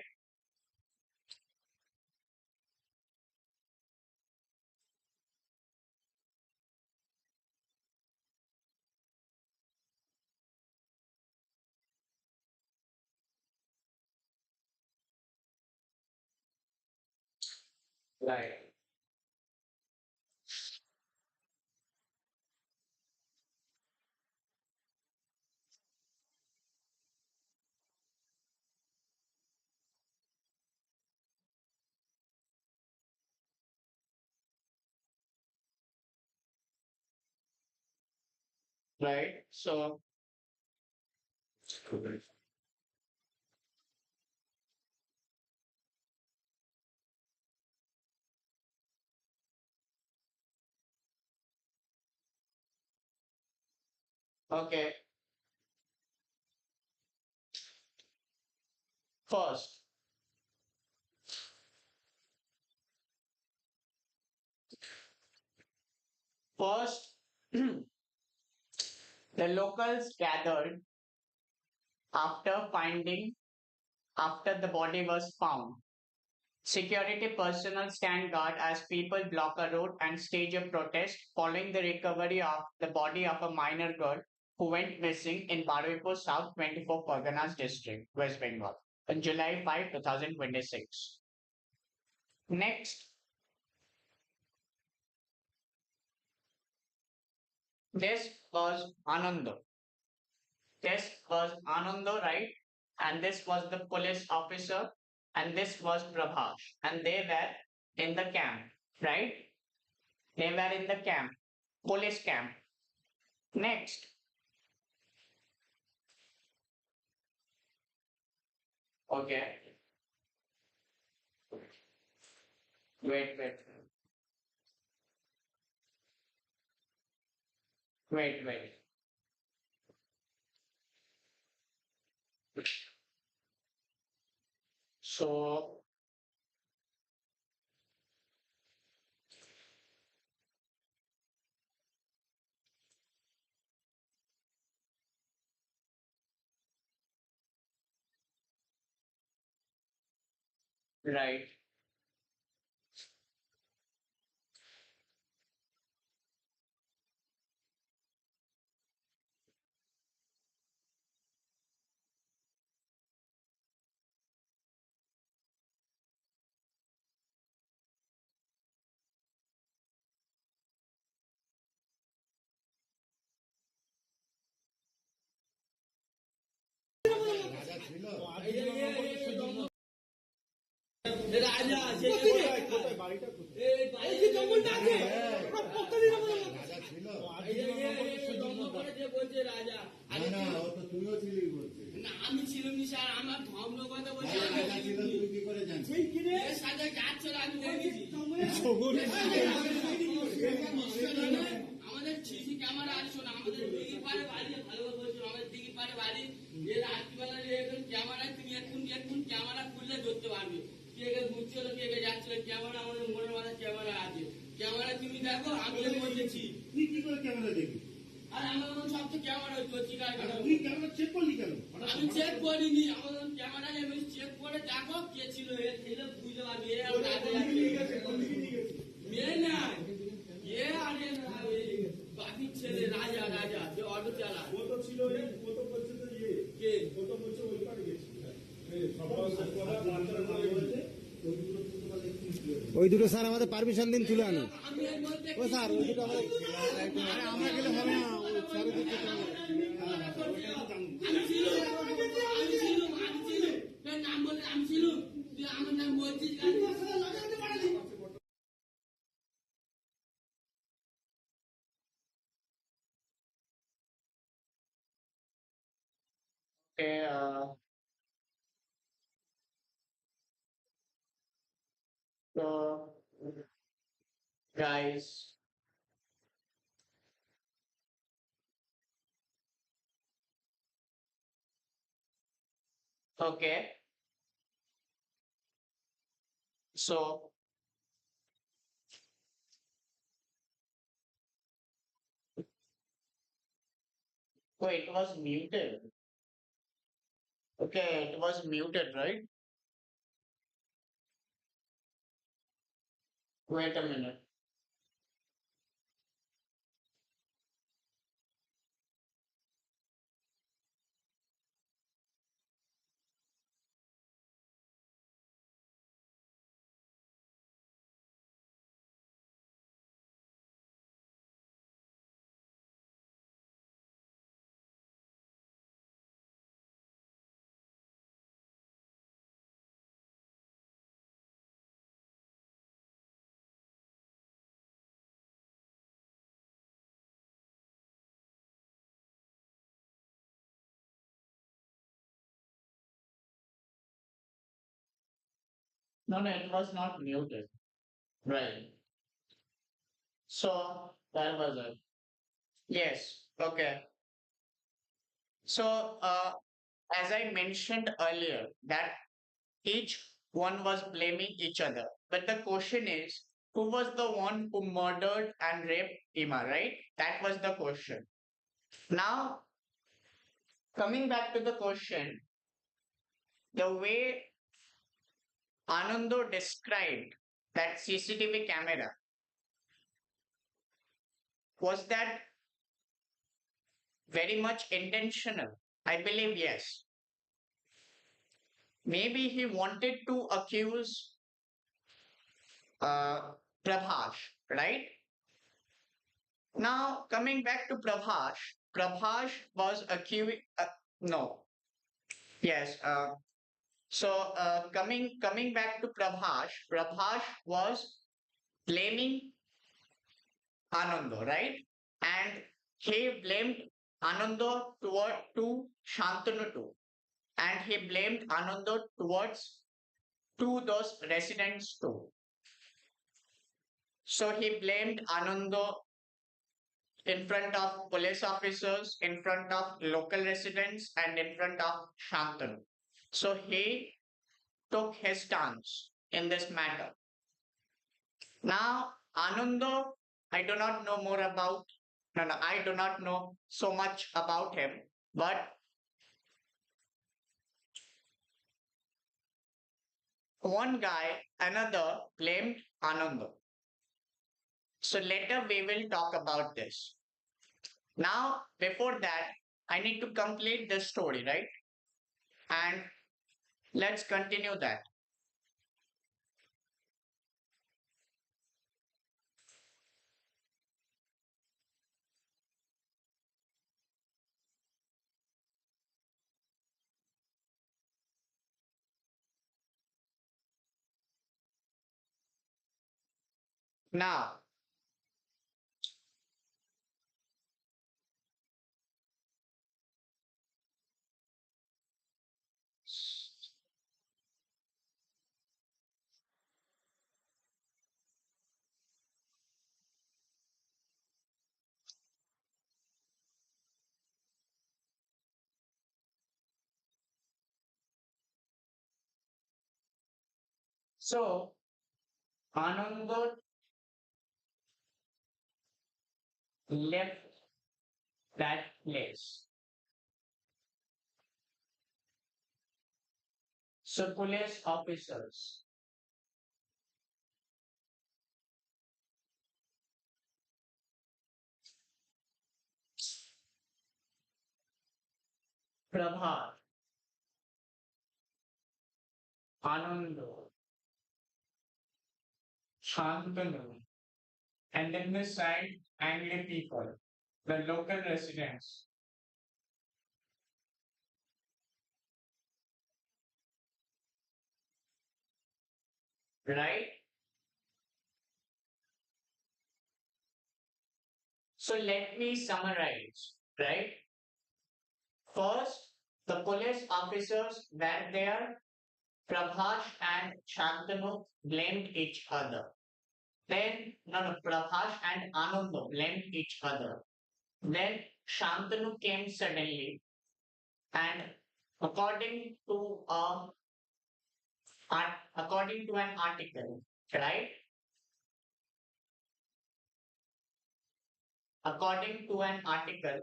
Speaker 1: right, right. So, okay, first, first, the locals gathered after finding after the body was found. Security personnel stand guard as people block a road and stage a protest following the recovery of the body of a minor girl who went missing in Baruipur South 24 Parganas district, West Bengal, on July 5, 2026. Next, this was Ananda. This was Ananda, right? And this was the police officer, and this was Prabhash, and they were in the camp, right? They were in the camp, police camp. Next, okay, wait, wait. So, right,
Speaker 3: আমি ছিলাম নি sir আমার ধর্ম কথা বলছে তুই কি করে জানিস সেই কি রে সাজা যাচ্ছে আমি দেখেছি আমাদের সিসি ক্যামেরা আছে না আমাদের দিঘি পারে বাড়ি ভালো বলছো আমাদের দিঘি পারে বাড়ি এর রাত্রিবেলা এখন ক্যামেরা তুমি এখন ক্যামেরা খুললে ধরতে পারবে কে কে ঘুরছিল কে কে যাচ্ছিল ক্যামেরা আমাদের মনের মাথায় ক্যামেরা আছে ক্যামেরা তুমি দেখো আমি বলতেছি
Speaker 4: তুই কি করে ক্যামেরা দেখবি?
Speaker 3: আর আমার সব তো ক্যামেরা হচ্ছে
Speaker 4: তুই ক্যামেরা চেক করলি কেন?
Speaker 3: আমি চেক করিনি আমার ক্যামেরা আমি চেক করে দেখো কে ছিল এ ছিল বুঝতে পারবি এ মেয়ে না এ আরে বাকি ছেলে রাজা রাজা যে অটো চালা
Speaker 4: ও তো ছিল ও তো বলছে তো ইয়ে
Speaker 3: কে
Speaker 4: ও তো বলছে ওই পারে গেছি
Speaker 5: ওই দুটো স্যার আমাদের পারমিশন দিন তুলে আনুন
Speaker 3: আমি এর মধ্যে
Speaker 5: ও স্যার ওই দুটো আমাদের আমরা গেলে হবে না ওই স্যারের দিকে
Speaker 3: আমি ছিলাম তোর নাম বলে আমি ছিলাম তুই আমার নাম বলছিস
Speaker 1: okay, so guys, okay, so Oh, it was muted. Okay, it was muted, right? Wait a minute. No, no, it was not muted. Right. So that was it. Yes. Okay. So, as I mentioned earlier, that each one was blaming each other. But the question is, who was the one who murdered and raped Ima, right? That was the question. Now, coming back to the question, the way Anando described that CCTV camera, was that very much intentional? I believe yes. Maybe he wanted to accuse uh, Prabhash, right? Now, coming back to Prabhash, Prabhash was accused. No, yes. Coming back to Prabhash, Prabhash was blaming Anando, right? And he blamed Anando to Shantanu too, and he blamed Anando towards to those residents too. So he blamed Anando in front of police officers, in front of local residents, and in front of Shantanu. So he took his stance in this matter. Now, Anando, I do not know more about, no, no, I do not know so much about him, but one guy, another blamed Anando. So later we will talk about this. Now, before that, I need to complete the story, right? And let's continue that. Now, so Anando left that place. So police officers, Prabhat, Anando, Shantanu, and then the side angry people, the local residents, right? So let me summarize, right? First, the police officers were there. Prabhash and Shantanu blamed each other. Then, no, Prabhash and Anando blamed each other. Then Shantanu came suddenly, and according to a according to an article, right? According to an article,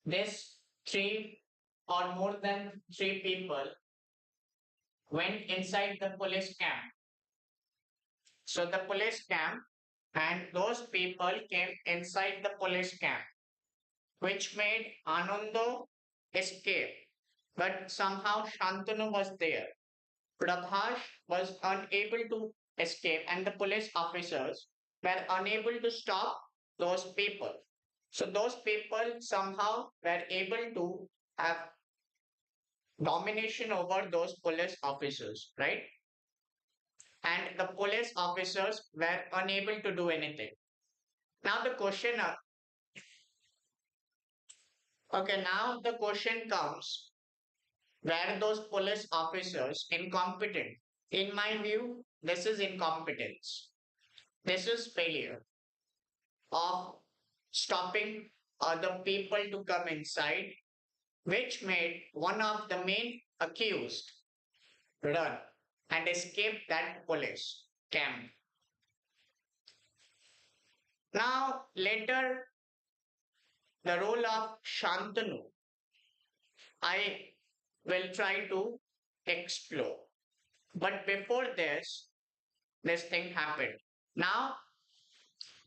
Speaker 1: this three or more than three people went inside the police camp. So the police camp and those people came inside the police camp, which made Anando escape. But somehow Shantanu was there. Prabhash was unable to escape, and the police officers were unable to stop those people. So those people somehow were able to have domination over those police officers, right? And the police officers were unable to do anything. Now the question, okay, now the question comes: were those police officers incompetent? In my view, this is incompetence. This is failure of stopping other people to come inside, which made one of the main accused run and escape that police camp. Now, later, the role of Shantanu, I will try to explore. But before this thing happened. Now,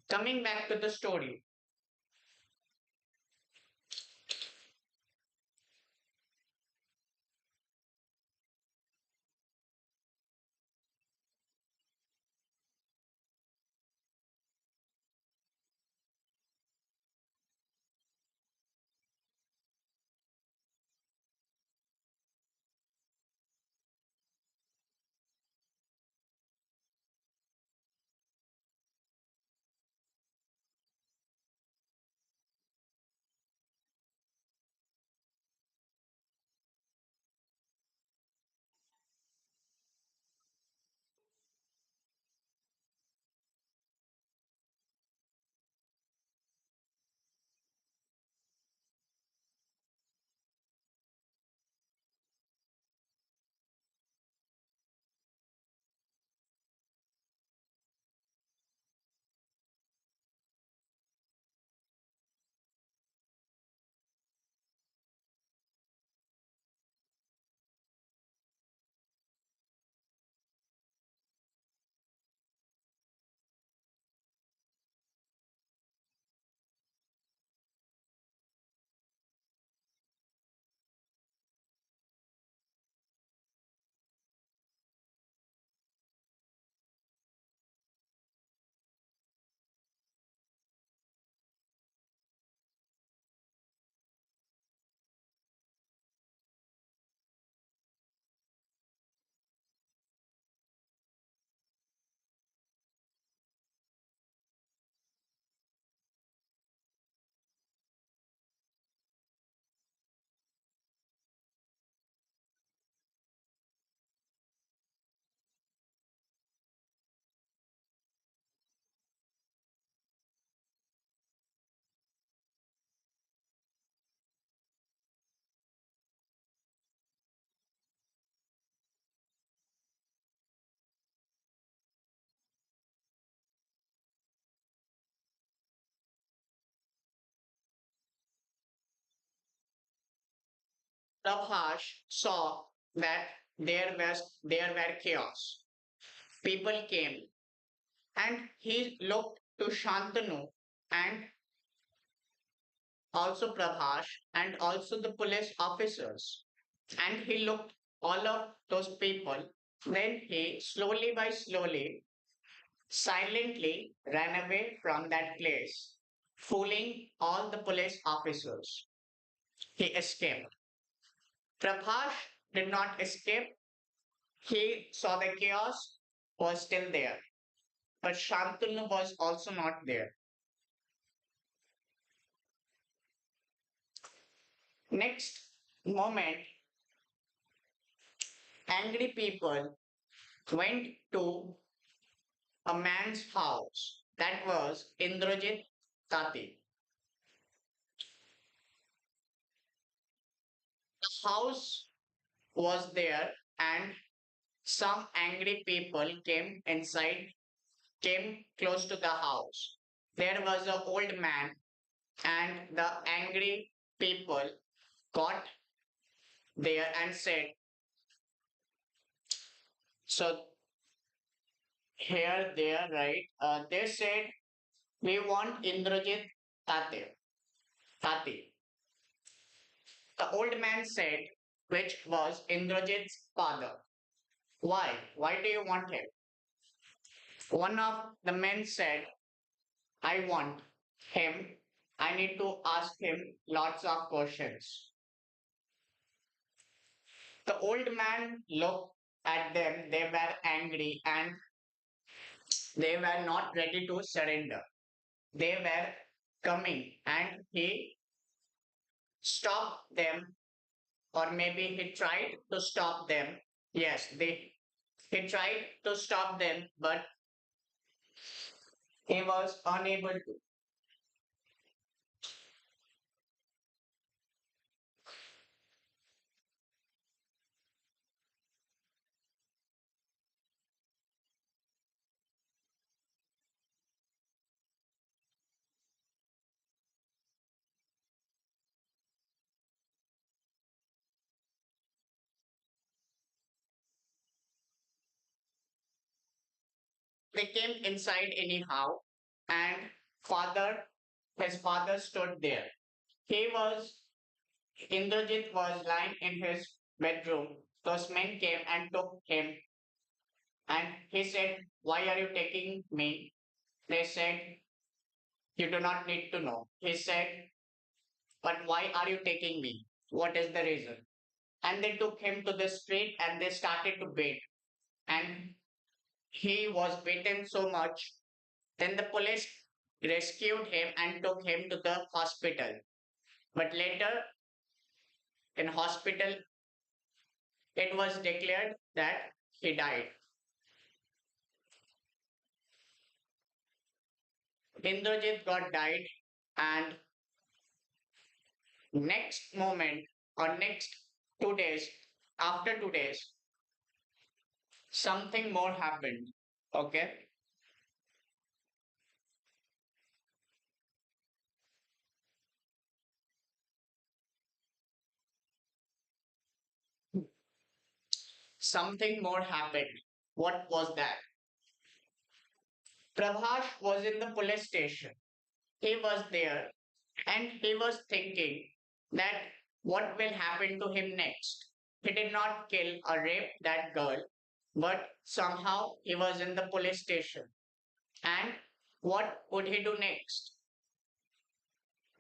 Speaker 1: coming back to the story, Prabhash saw that there were chaos. People came and he looked to Shantanu and also Prabhash and also the police officers. And he looked all of those people. Then he slowly, silently ran away from that place, fooling all the police officers. He escaped. Prabhash did not escape. He saw the chaos was still there, but Shantanu was also not there. Next moment, angry people went to a man's house. That was Indrajit Tati. The house was there, and some angry people came inside, came close to the house. There was an old man, and the angry people got there and said, so here they are, right? They said, we want Indrajit Tati. The old man said, which was Indrajit's father. Why? Why do you want him? One of the men said, I want him. I need to ask him lots of questions. The old man looked at them. They were angry and they were not ready to surrender. They were coming and he stopped them, or maybe he tried to stop them. Yes, he tried to stop them, but he was unable to. They came inside anyhow, and his father stood there. He was, Indrajit was lying in his bedroom. Those men came and took him, and he said, why are you taking me? They said, you do not need to know. He said, but why are you taking me? What is the reason? And they took him to the street and they started to beat. And he was beaten so much. Then the police rescued him and took him to the hospital. But later in hospital, it was declared that he died. Indrajit got died, and next moment or next 2 days, after 2 days, something more happened. Okay. Something more happened. What was that? Prabhash was in the police station. He was there and he was thinking that what will happen to him next. He did not kill or rape that girl, but somehow he was in the police station. And what would he do next?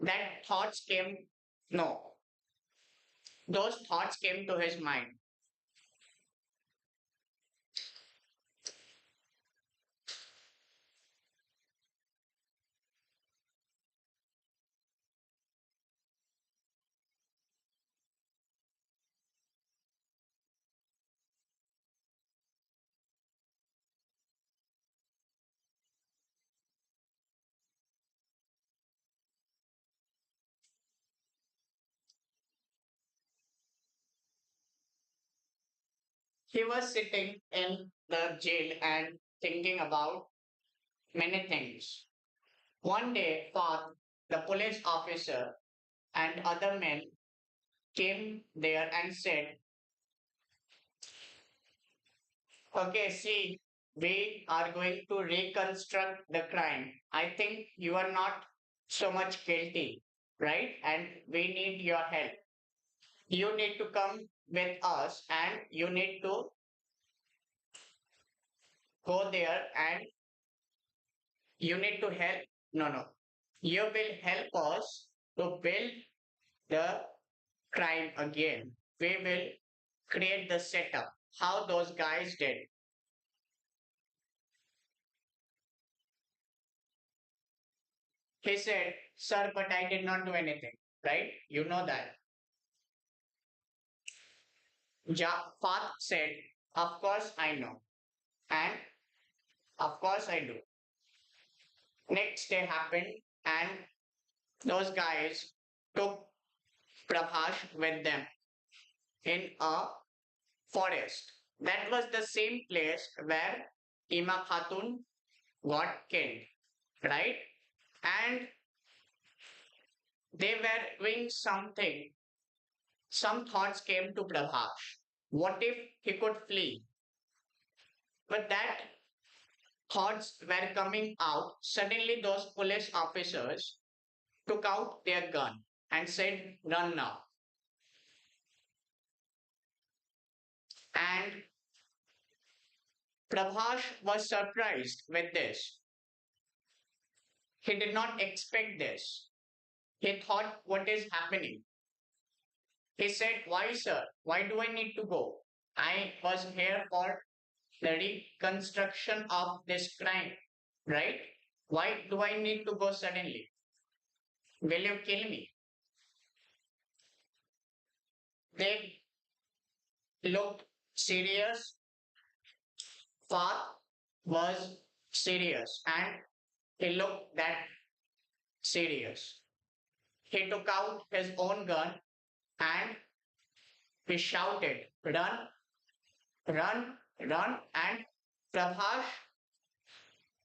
Speaker 1: That thoughts came, no, those thoughts came to his mind. He was sitting in the jail and thinking about many things. One day, Fath, the police officer, and other men came there and said, okay, see, we are going to reconstruct the crime. I think you are not so much guilty, right? And we need your help. You need to come with us and you need to go there and you need to help. No, no. You will help us to build the crime again. We will create the setup. How those guys did. He said, sir, but I did not do anything, right? You know that. Fath said, of course I know. And of course I do. Next day happened and those guys took Prabhash with them in a forest. That was the same place where Ima Khatun got killed, right? And they were doing something. Some thoughts came to Prabhash. What if he could flee? But that thoughts were coming out. Suddenly, those police officers took out their gun and said, "Run now." And Prabhash was surprised with this. He did not expect this. He thought, "What is happening?" He said, "Why, sir? Why do I need to go? I was here for the reconstruction of this crime, right? Why do I need to go suddenly? Will you kill me?" They looked serious. Path was serious and he looked that serious. He took out his own gun and he shouted, "Run, run, run." And Prabhash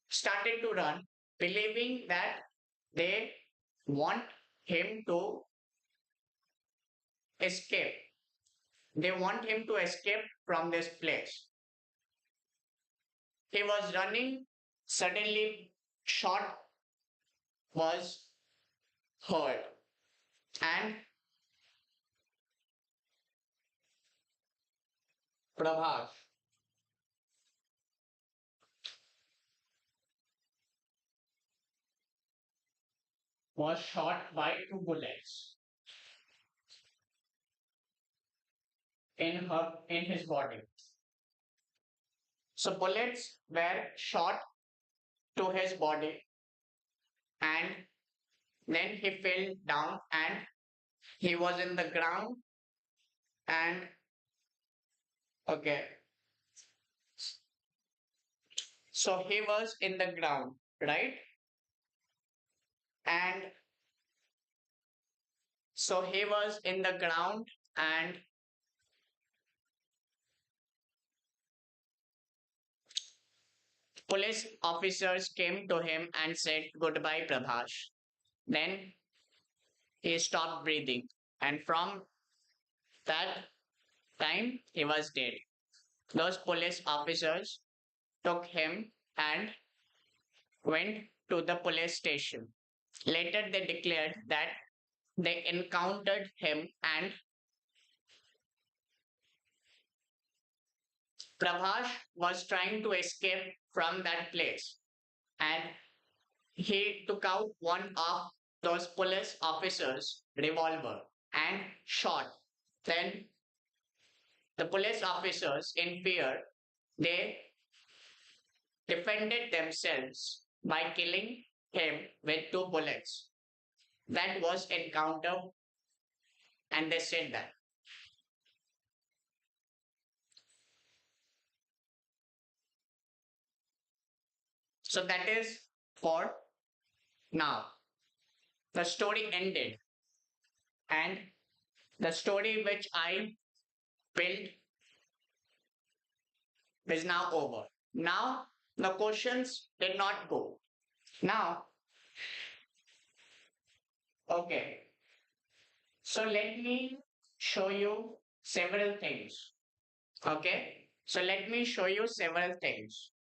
Speaker 1: started to run, believing that they want him to escape. They want him to escape from this place. He was running, suddenly, shot was heard, and Prabhash was shot by two bullets in his body. So bullets were shot to his body and then he fell down and he was in the ground and okay. So he was in the ground, right? And so he was in the ground and police officers came to him and said, "Goodbye, Prabhash." Then he stopped breathing. And from that time, he was dead. Those police officers took him and went to the police station. Later, they declared that they encountered him and Prabhash was trying to escape from that place. And he took out one of those police officers' revolver and shot. Then the police officers, in fear, they defended themselves by killing him with two bullets. That was encounter, and they said that. So that is for now. The story ended, and the story which I built is now over. Now the questions did not go. Now, okay. So let me show you several things. Okay. So let me show you several things.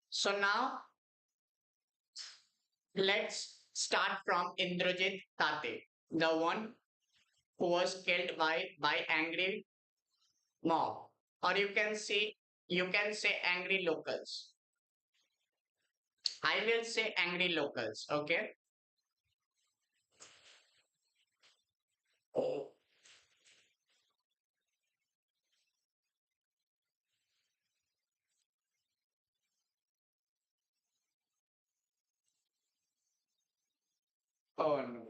Speaker 1: So now let's start from Indrajit Tate, the one who was killed by angry mob, or you can say angry locals. I will say angry locals. Okay. Oh, oh no.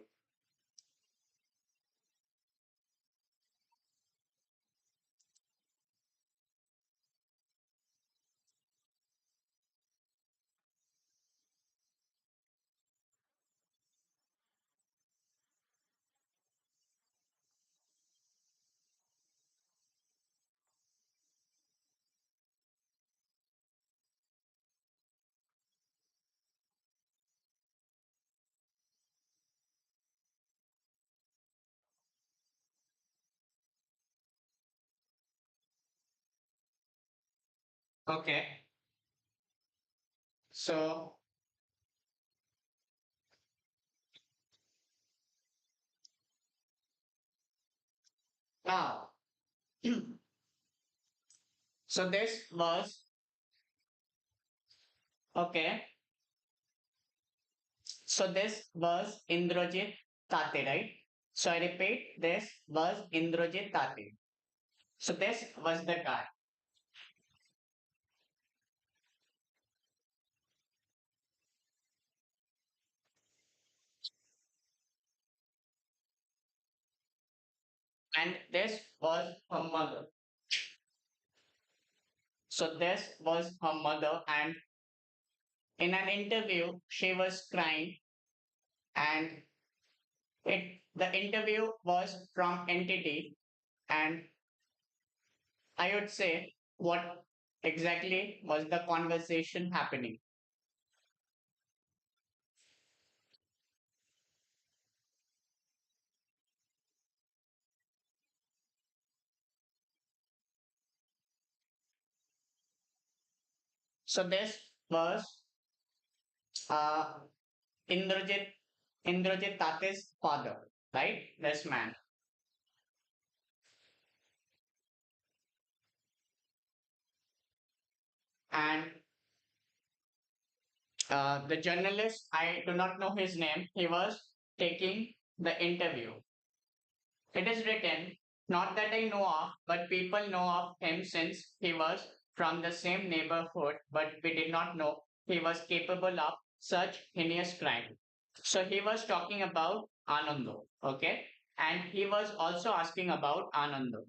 Speaker 1: Okay. So now, so this was okay. So this was Indrajit Tate, right? So I repeat, this was Indrajit Tate. So this was the guy. And this was her mother. So this was her mother, and in an interview, she was crying, and the interview was from NTT, and I would say what exactly was the conversation happening. So this was uh, Indrajit Indrajit Tate's father, right? This man, and the journalist, I do not know his name. He was taking the interview. It is written, not that I know of, but people know of him since he was from the same neighborhood, but we did not know he was capable of such heinous crime. So he was talking about Anando, okay? And he was also asking about Anando.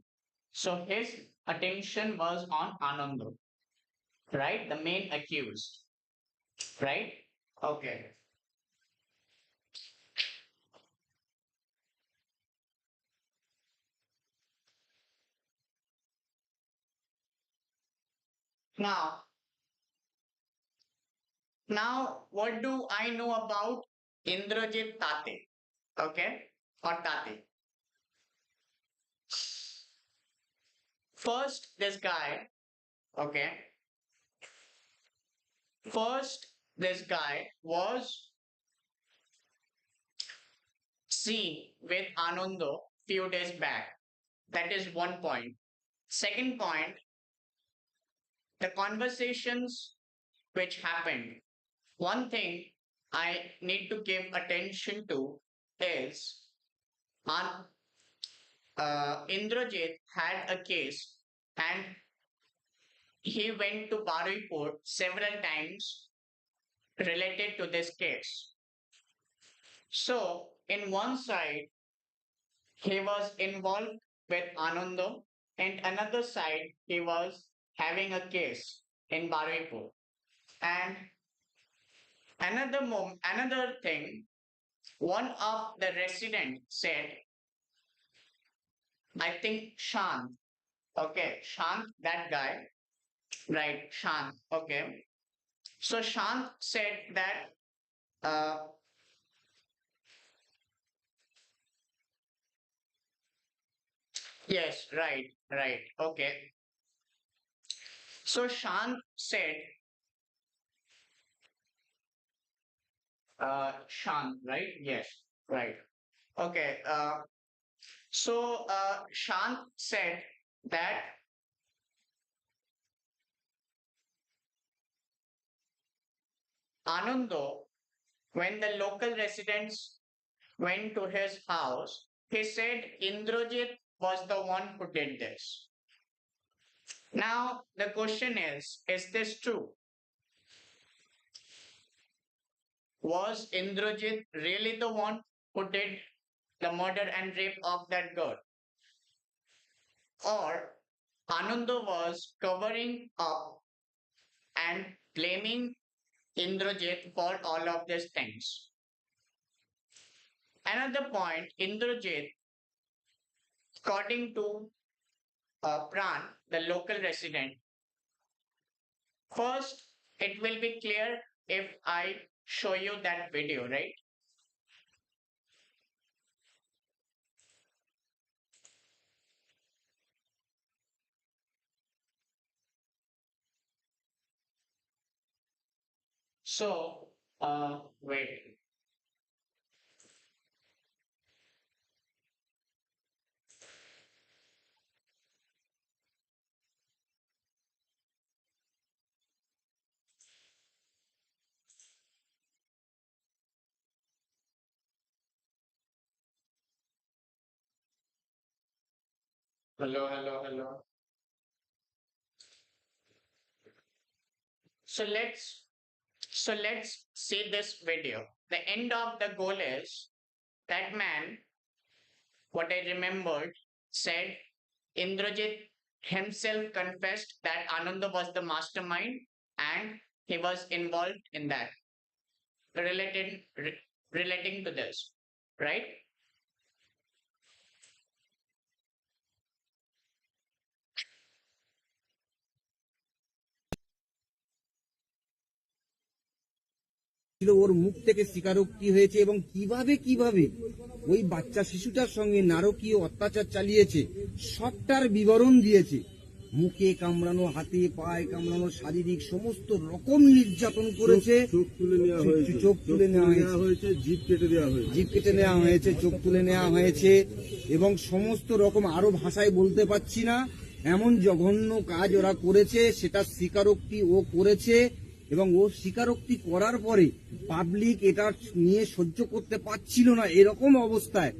Speaker 1: So his attention was on Anando, right? The main accused, right? Okay. Now, now what do I know about Indrajit Tate? Okay? Or Tate. First, this guy, okay? First, this guy was seen with Anando few days back. That is one point. Second point, the conversations which happened. One thing I need to give attention to is on Indrajit had a case and he went to Baruipur several times related to this case. So, in one side, he was involved with Anando, and another side, he was having a case in Baruipur. And another thing, one of the resident said, I think Shant, okay, Shant, that guy, right, Shant, okay. So Shant said that, uh, yes, right, okay. So Shant said Shant, right? Yes, right. Okay. So Shant said that Anando, when the local residents went to his house, he said Indrajit was the one who did this. Now, the question is this true? Was Indrajit really the one who did the murder and rape of that girl? Or Ananda was covering up and blaming Indrajit for all of these things? Another point, Indrajit, according to Pran, the local resident, first it will be clear if I show you that video, right? So, wait. Hello, hello, hello. So let's see this video. The end of the goal is that man, what I remembered, said Indrajit himself confessed that Ananda was the mastermind and he was involved in that. Relating to this, right?
Speaker 6: ছিল ওর মুখ থেকে স্বীকারোক্তি হয়েছে এবং কিভাবে কিভাবে ওই বাচ্চা শিশুটার সঙ্গে নারকীয় অত্যাচার চালিয়েছে সবটার বিবরণ দিয়েছে। মুখে কামড়ানো, হাতে পায়ে কামড়ানো, শারীরিক সমস্ত রকম নির্যাতন করেছে।
Speaker 5: চোখ তুলে নেওয়া হয়েছে,
Speaker 6: চোখ তুলে নেওয়া
Speaker 5: হয়েছে, জিভ কেটে দেওয়া হয়েছে,
Speaker 6: জিভ কেটে নেওয়া হয়েছে, চোখ তুলে নেওয়া হয়েছে এবং সমস্ত রকম, আরো ভাষায় বলতে পারছি না, এমন জঘন্য কাজ ওরা করেছে। সেটা স্বীকারোক্তি ও করেছে এবং ও স্বীকারোক্তি করার পরে পাবলিক এটা নিয়ে সহ্য করতে পারছিল না। এরকম অবস্থায়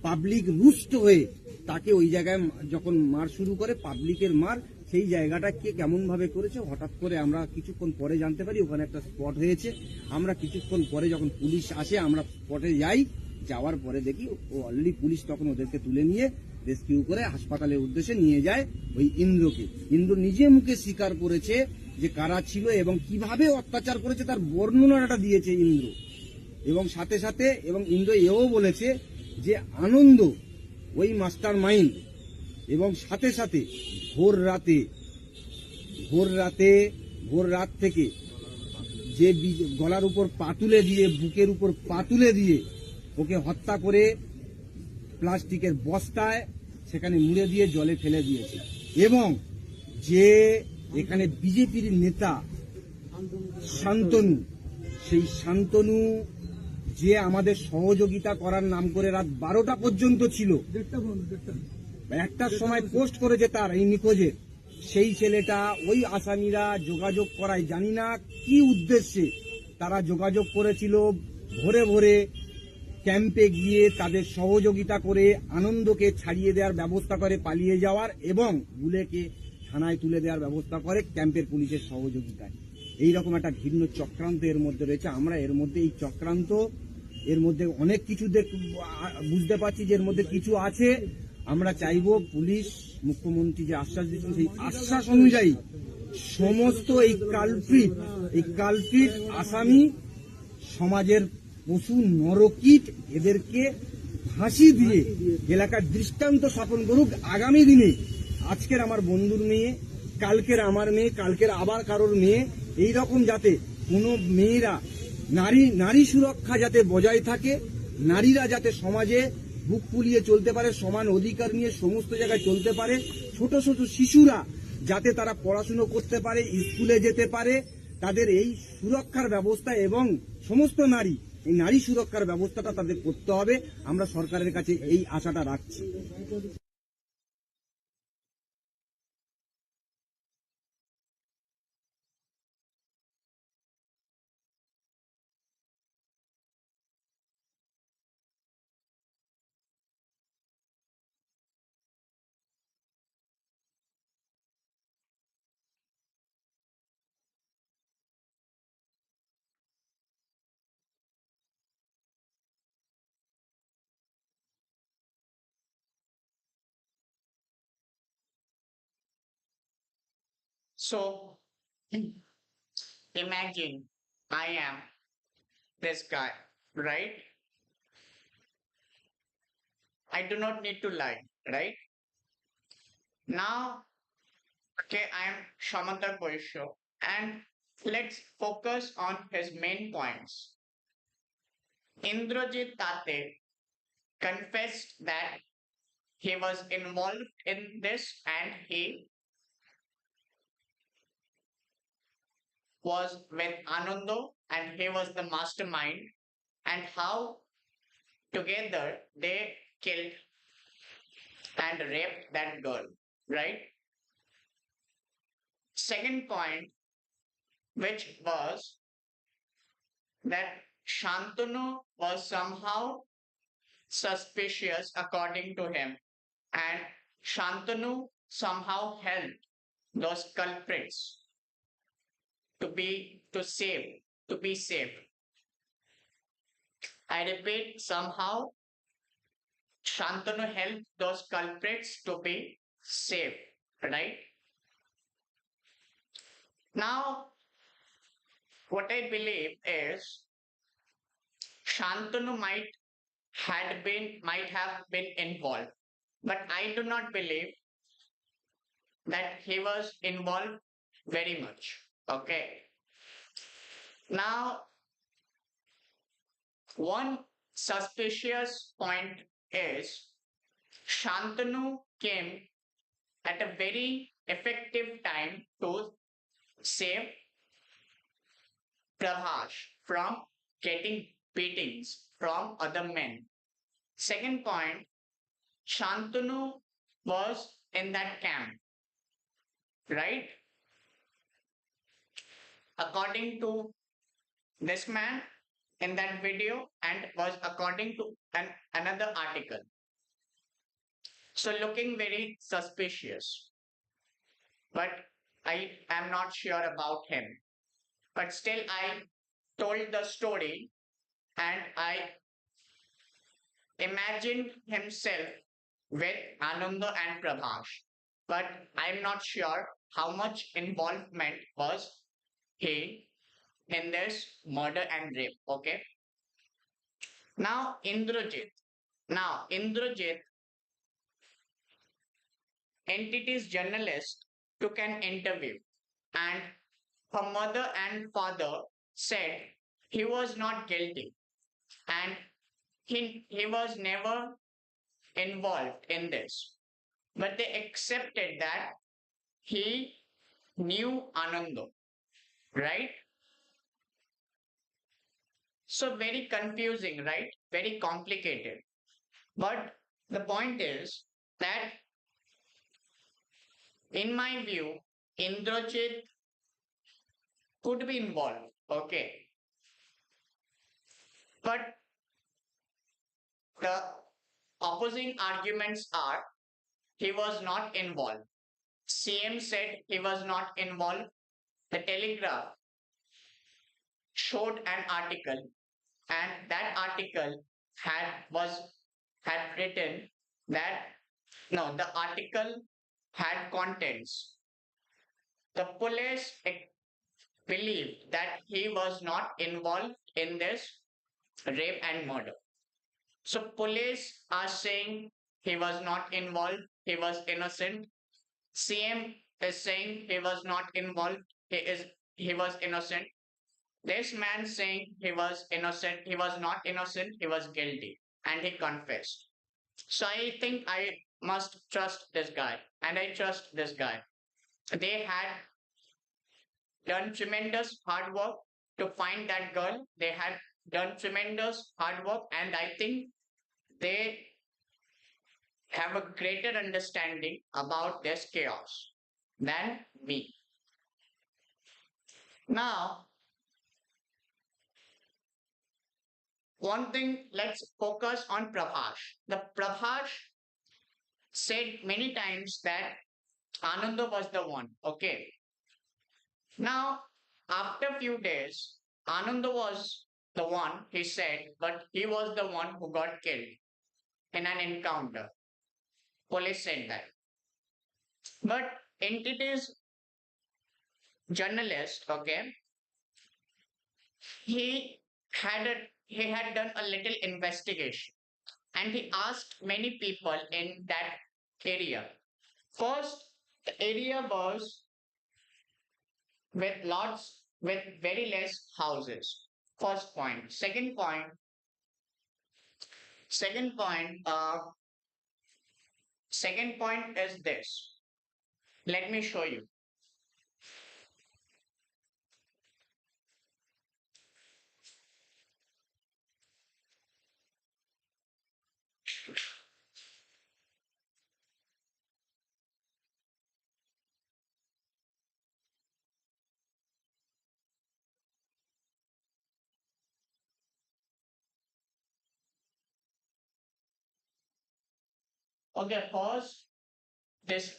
Speaker 6: পাবলিক রুষ্ট হয়ে তাকে ওই জায়গায় যখন মার শুরু করে, পাবলিকের মার, সেই জায়গাটা কে কেমন ভাবে করেছে হঠাৎ করে আমরা কিছুক্ষণ পরে জানতে পারি। ওখানে একটা স্পট হয়েছে, আমরা কিছুক্ষণ পরে যখন পুলিশ আসে আমরা স্পটে যাই, যাওয়ার পরে দেখি ও অলরেডি পুলিশ তখন ওদেরকে তুলে নিয়ে রেস্কিউ করে হাসপাতালের উদ্দেশ্যে নিয়ে যায় ওই ইন্দ্রকে। ইন্দ্র নিজে মুখে স্বীকার করেছে যে কারা ছিল এবং কিভাবে অত্যাচার করেছে তার বর্ণনাটা দিয়েছে ইন্দ্র। এবং সাথে সাথে এবং ইন্দ্র এও বলেছে যে আনন্দ ওই মাস্টার মাইন্ড। এবং সাথে সাথে ভোর রাত থেকে যে গলার উপর পা তুলে দিয়ে, বুকের উপর পা তুলে দিয়ে ওকে হত্যা করে প্লাস্টিকের বস্তায় সেখানে মুড়ে দিয়ে জলে ফেলে দিয়েছে। এবং যে এখানে বিজেপির নেতা শান্তনু, সেই শান্তনু যে আমাদের সহযোগিতা করার নাম করে রাত 12টা পর্যন্ত ছিল, একটার সময় পোস্ট করেছে তার এই নিখোঁজের, সেই ছেলেটা ওই আসামিরা যোগাযোগ করায়, জানি না কি উদ্দেশ্যে তারা যোগাযোগ করেছিল, ভোরে ভোরে ক্যাম্পে গিয়ে তাদের সহযোগিতা করে আনন্দকে ছাড়িয়ে দেওয়ার ব্যবস্থা করে পালিয়ে যাওয়ার এবং বুলেকে থানায় তুলে দেওয়ার ব্যবস্থা করে ক্যাম্পের পুলিশের সহযোগিতায়। এইরকম একটা ভিন্ন চক্রান্ত এর মধ্যে রয়েছে। আমরা এর মধ্যে এই চক্রান্ত, এর মধ্যে অনেক কিছু বুঝতে পারছি যে এর মধ্যে কিছু আছে। আমরা চাইব পুলিশ, মুখ্যমন্ত্রী যে আশ্বাস দিচ্ছেন সেই আশ্বাস অনুযায়ী সমস্ত এই কালপ্রিট আসামি, সমাজের পশু নরকীট, এদেরকে ফাঁসি দিয়ে এলাকার দৃষ্টান্ত স্থাপন করুক আগামী দিনে। আজকের আমার বন্ধুর মেয়ে, কালকের আমার মেয়ে, কালকের আবার কারোর মেয়ে, এইরকম যাতে কোনো মেয়েরা, নারী সুরক্ষা যাতে বজায় থাকে, নারীরা যাতে সমাজে বুক ফুলিয়ে চলতে পারে, সমান অধিকার নিয়ে সমস্ত জায়গায় চলতে পারে, ছোট ছোট শিশুরা যাতে তারা পড়াশুনো করতে পারে, স্কুলে যেতে পারে, তাদের এই সুরক্ষার ব্যবস্থা এবং সমস্ত নারী এই নারী সুরক্ষার ব্যবস্থাটা তাদের করতে হবে। আমরা সরকারের কাছে এই আশাটা রাখছি।
Speaker 1: So imagine I am this guy, right? I do not need to lie, right? Now, okay, I am Shamantak Boisho, and let's focus on his main points. Indrajit Tate confessed that he was involved in this and he was with Anando and he was the mastermind, and how together they killed and raped that girl, right? Second point, which was that Shantanu was somehow suspicious according to him, and Shantanu somehow helped those culprits to be saved. I repeat, somehow Shantanu helped those culprits to be saved, right? Now, what I believe is Shantanu might have been involved, but I do not believe that he was involved very much. Okay. Now, one suspicious point is Shantanu came at a very effective time to save Prabhash from getting beatings from other men. Second point, Shantanu was in that camp, right? According to this man in that video, and was according to another article. So looking very suspicious, but I am not sure about him. But still, I told the story and I imagined himself with Ananda and Prabhash. But I'm not sure how much involvement was he in this murder and rape. Okay. Now Indrajit. Entity's journalist took an interview, and her mother and father said he was not guilty and he was never involved in this. But they accepted that he knew Anando, right? So very confusing, right? Very complicated. But the point is that, in my view, Indrajit could be involved, okay? But the opposing arguments are he was not involved. CM said he was not involved. The Telegraph showed an article, and that article had written that no, the article had contents. The police believed that he was not involved in this rape and murder. So police are saying he was not involved, he was innocent. CM is saying he was not involved, he was innocent. This man saying he was innocent, he was not innocent, he was guilty, and he confessed. So I think I must trust this guy, and I trust this guy. They had done tremendous hard work to find that girl. They had done tremendous hard work, and I think they have a greater understanding about this chaos than me. Now, one thing, let's focus on Prabhash. The Prabhash said many times that Ananda was the one. Okay. Now, after a few days, Ananda was the one, he said, but he was the one who got killed in an encounter. Police said that. But entities journalist, okay, he he had done a little investigation and he asked many people in that area. First, the area was with very less houses. First point. Second point, second point is this. Let me show you. Okay, first this.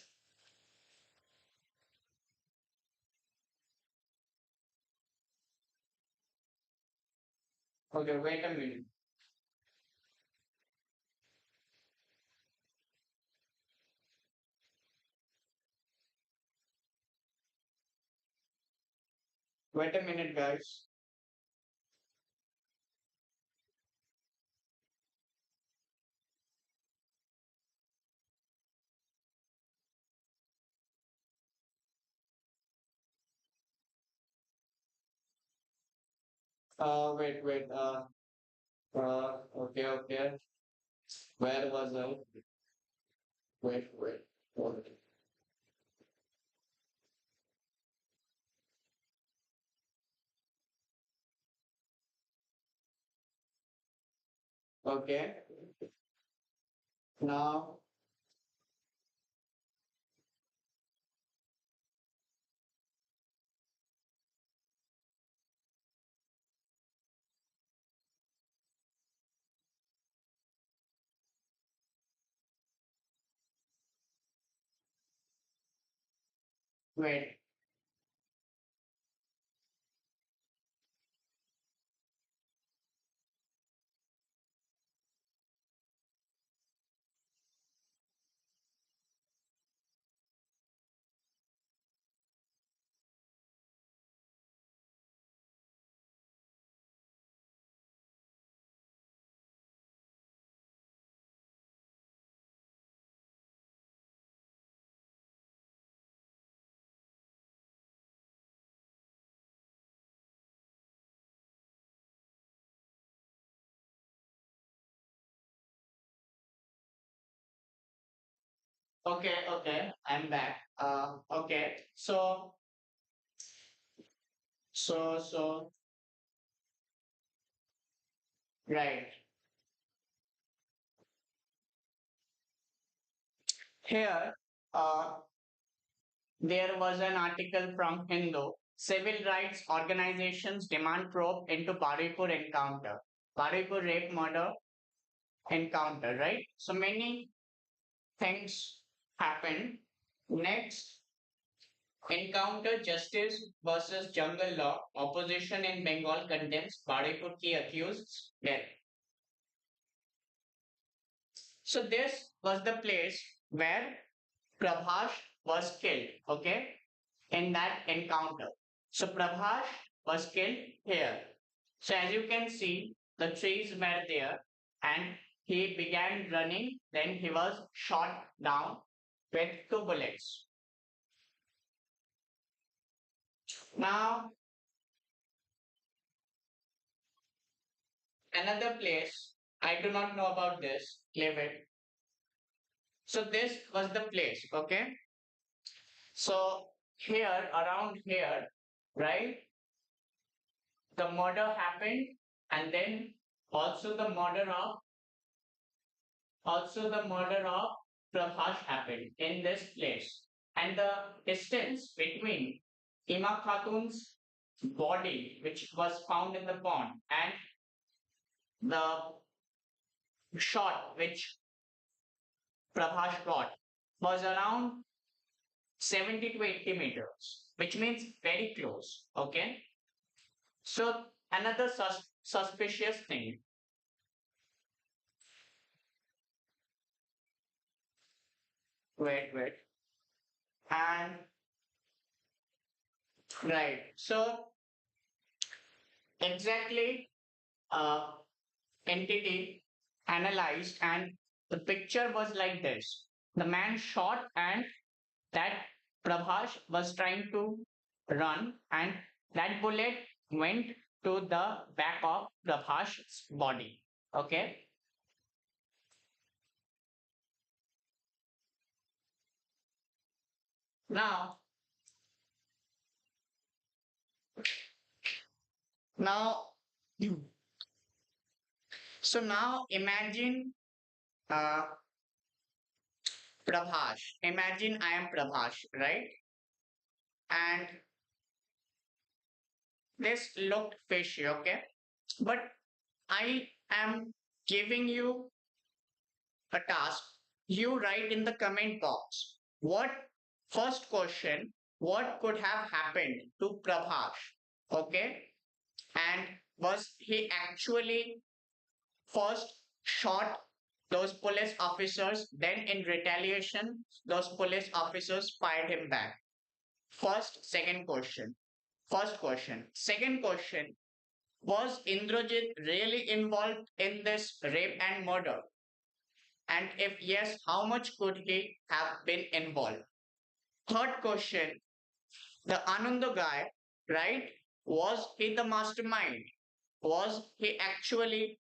Speaker 1: Okay, wait a minute. Wait a minute, guys. Wait. Okay, okay. Where was I? Wait. Okay. Now, wait. Okay. I'm back. Okay. So, right. Here, uh, there was an article from Hindu. Civil rights organizations demand probe into Baruipur encounter. Baruipur rape murder encounter, right? So many things happened. Next, encounter justice versus jungle law. Opposition in Bengal condemns Baruipur ki accused death. So this was the place where Prabhash was killed, okay, in that encounter. So Prabhash was killed here. So as you can see, the trees were there and he began running, then he was shot down with 2 bullets. Now, another place, I do not know about this, leave it. So this was the place, okay? So here, around here, right, the murder happened and then also the murder of Prabhash happened in this place. And the distance between Ima Khatun's body, which was found in the pond, and the shot which Prabhash got was around 70 to 80 meters, which means very close. Okay. So another suspicious thing. Wait. And right. So exactly, entity analyzed, and the picture was like this. The man shot, and that Prabhash was trying to run, and that bullet went to the back of Prabhash's body. Okay. Now, now, so now imagine, uh, Prabhash. Imagine I am Prabhash, right? And this looked fishy, okay? But I am giving you a task. You write in the comment box what first question, what could have happened to Prabhash, okay? And was he actually first shot those police officers, then in retaliation, those police officers fired him back? First, second question. First question. Second question, was Indrajit really involved in this rape and murder? And if yes, how much could he have been involved? Third question, the Ananda guy, right? Was he the mastermind? Was he actually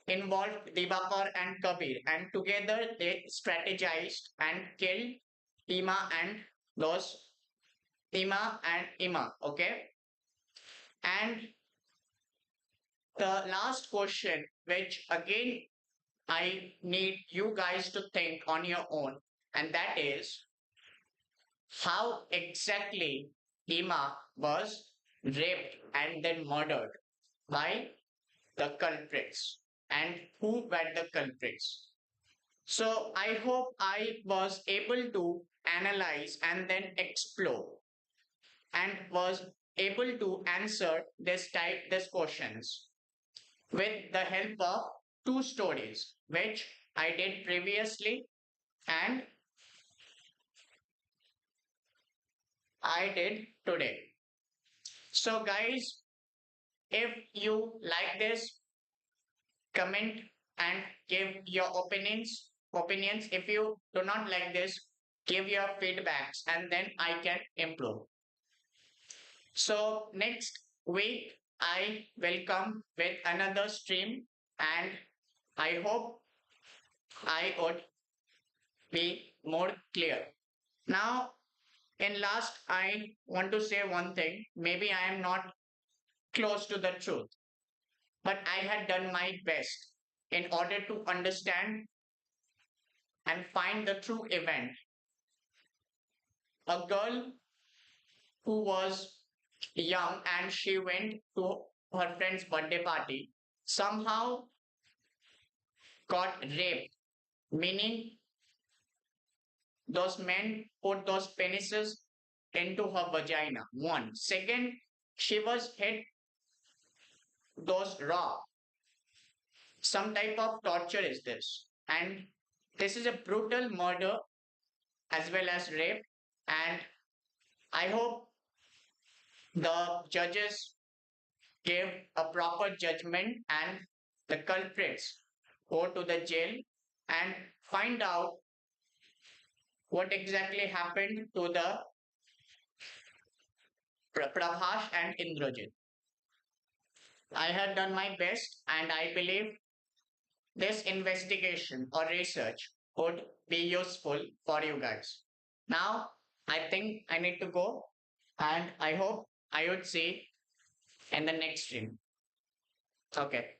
Speaker 1: involved Dibakar and Kabir? And together they strategized and killed Ima and those Ima, okay? And the last question, which again I need you guys to think on your own, and that is how exactly Ima was raped and then murdered by the culprits, and who were the culprits. So I hope I was able to analyze and then explore, and was able to answer this questions with the help of two stories which I did previously and I did today. So guys, if you like this, comment and give your opinions. If you do not like this, give your feedbacks and then I can improve. So next week I will come with another stream, and I hope I would be more clear. Now, in last, I want to say one thing. Maybe I am not close to the truth, but I had done my best in order to understand and find the true event. A girl who was young and she went to her friend's birthday party somehow got raped, meaning those men put those penises into her vagina. One. Second, she was hit those raw. Some type of torture is this. And this is a brutal murder as well as rape. And I hope the judges give a proper judgment and the culprits go to the jail and find out what exactly happened to the Prabhash and Indrajit. I have done my best and I believe this investigation or research would be useful for you guys. Now, I think I need to go, and I hope I would see in the next stream. Okay.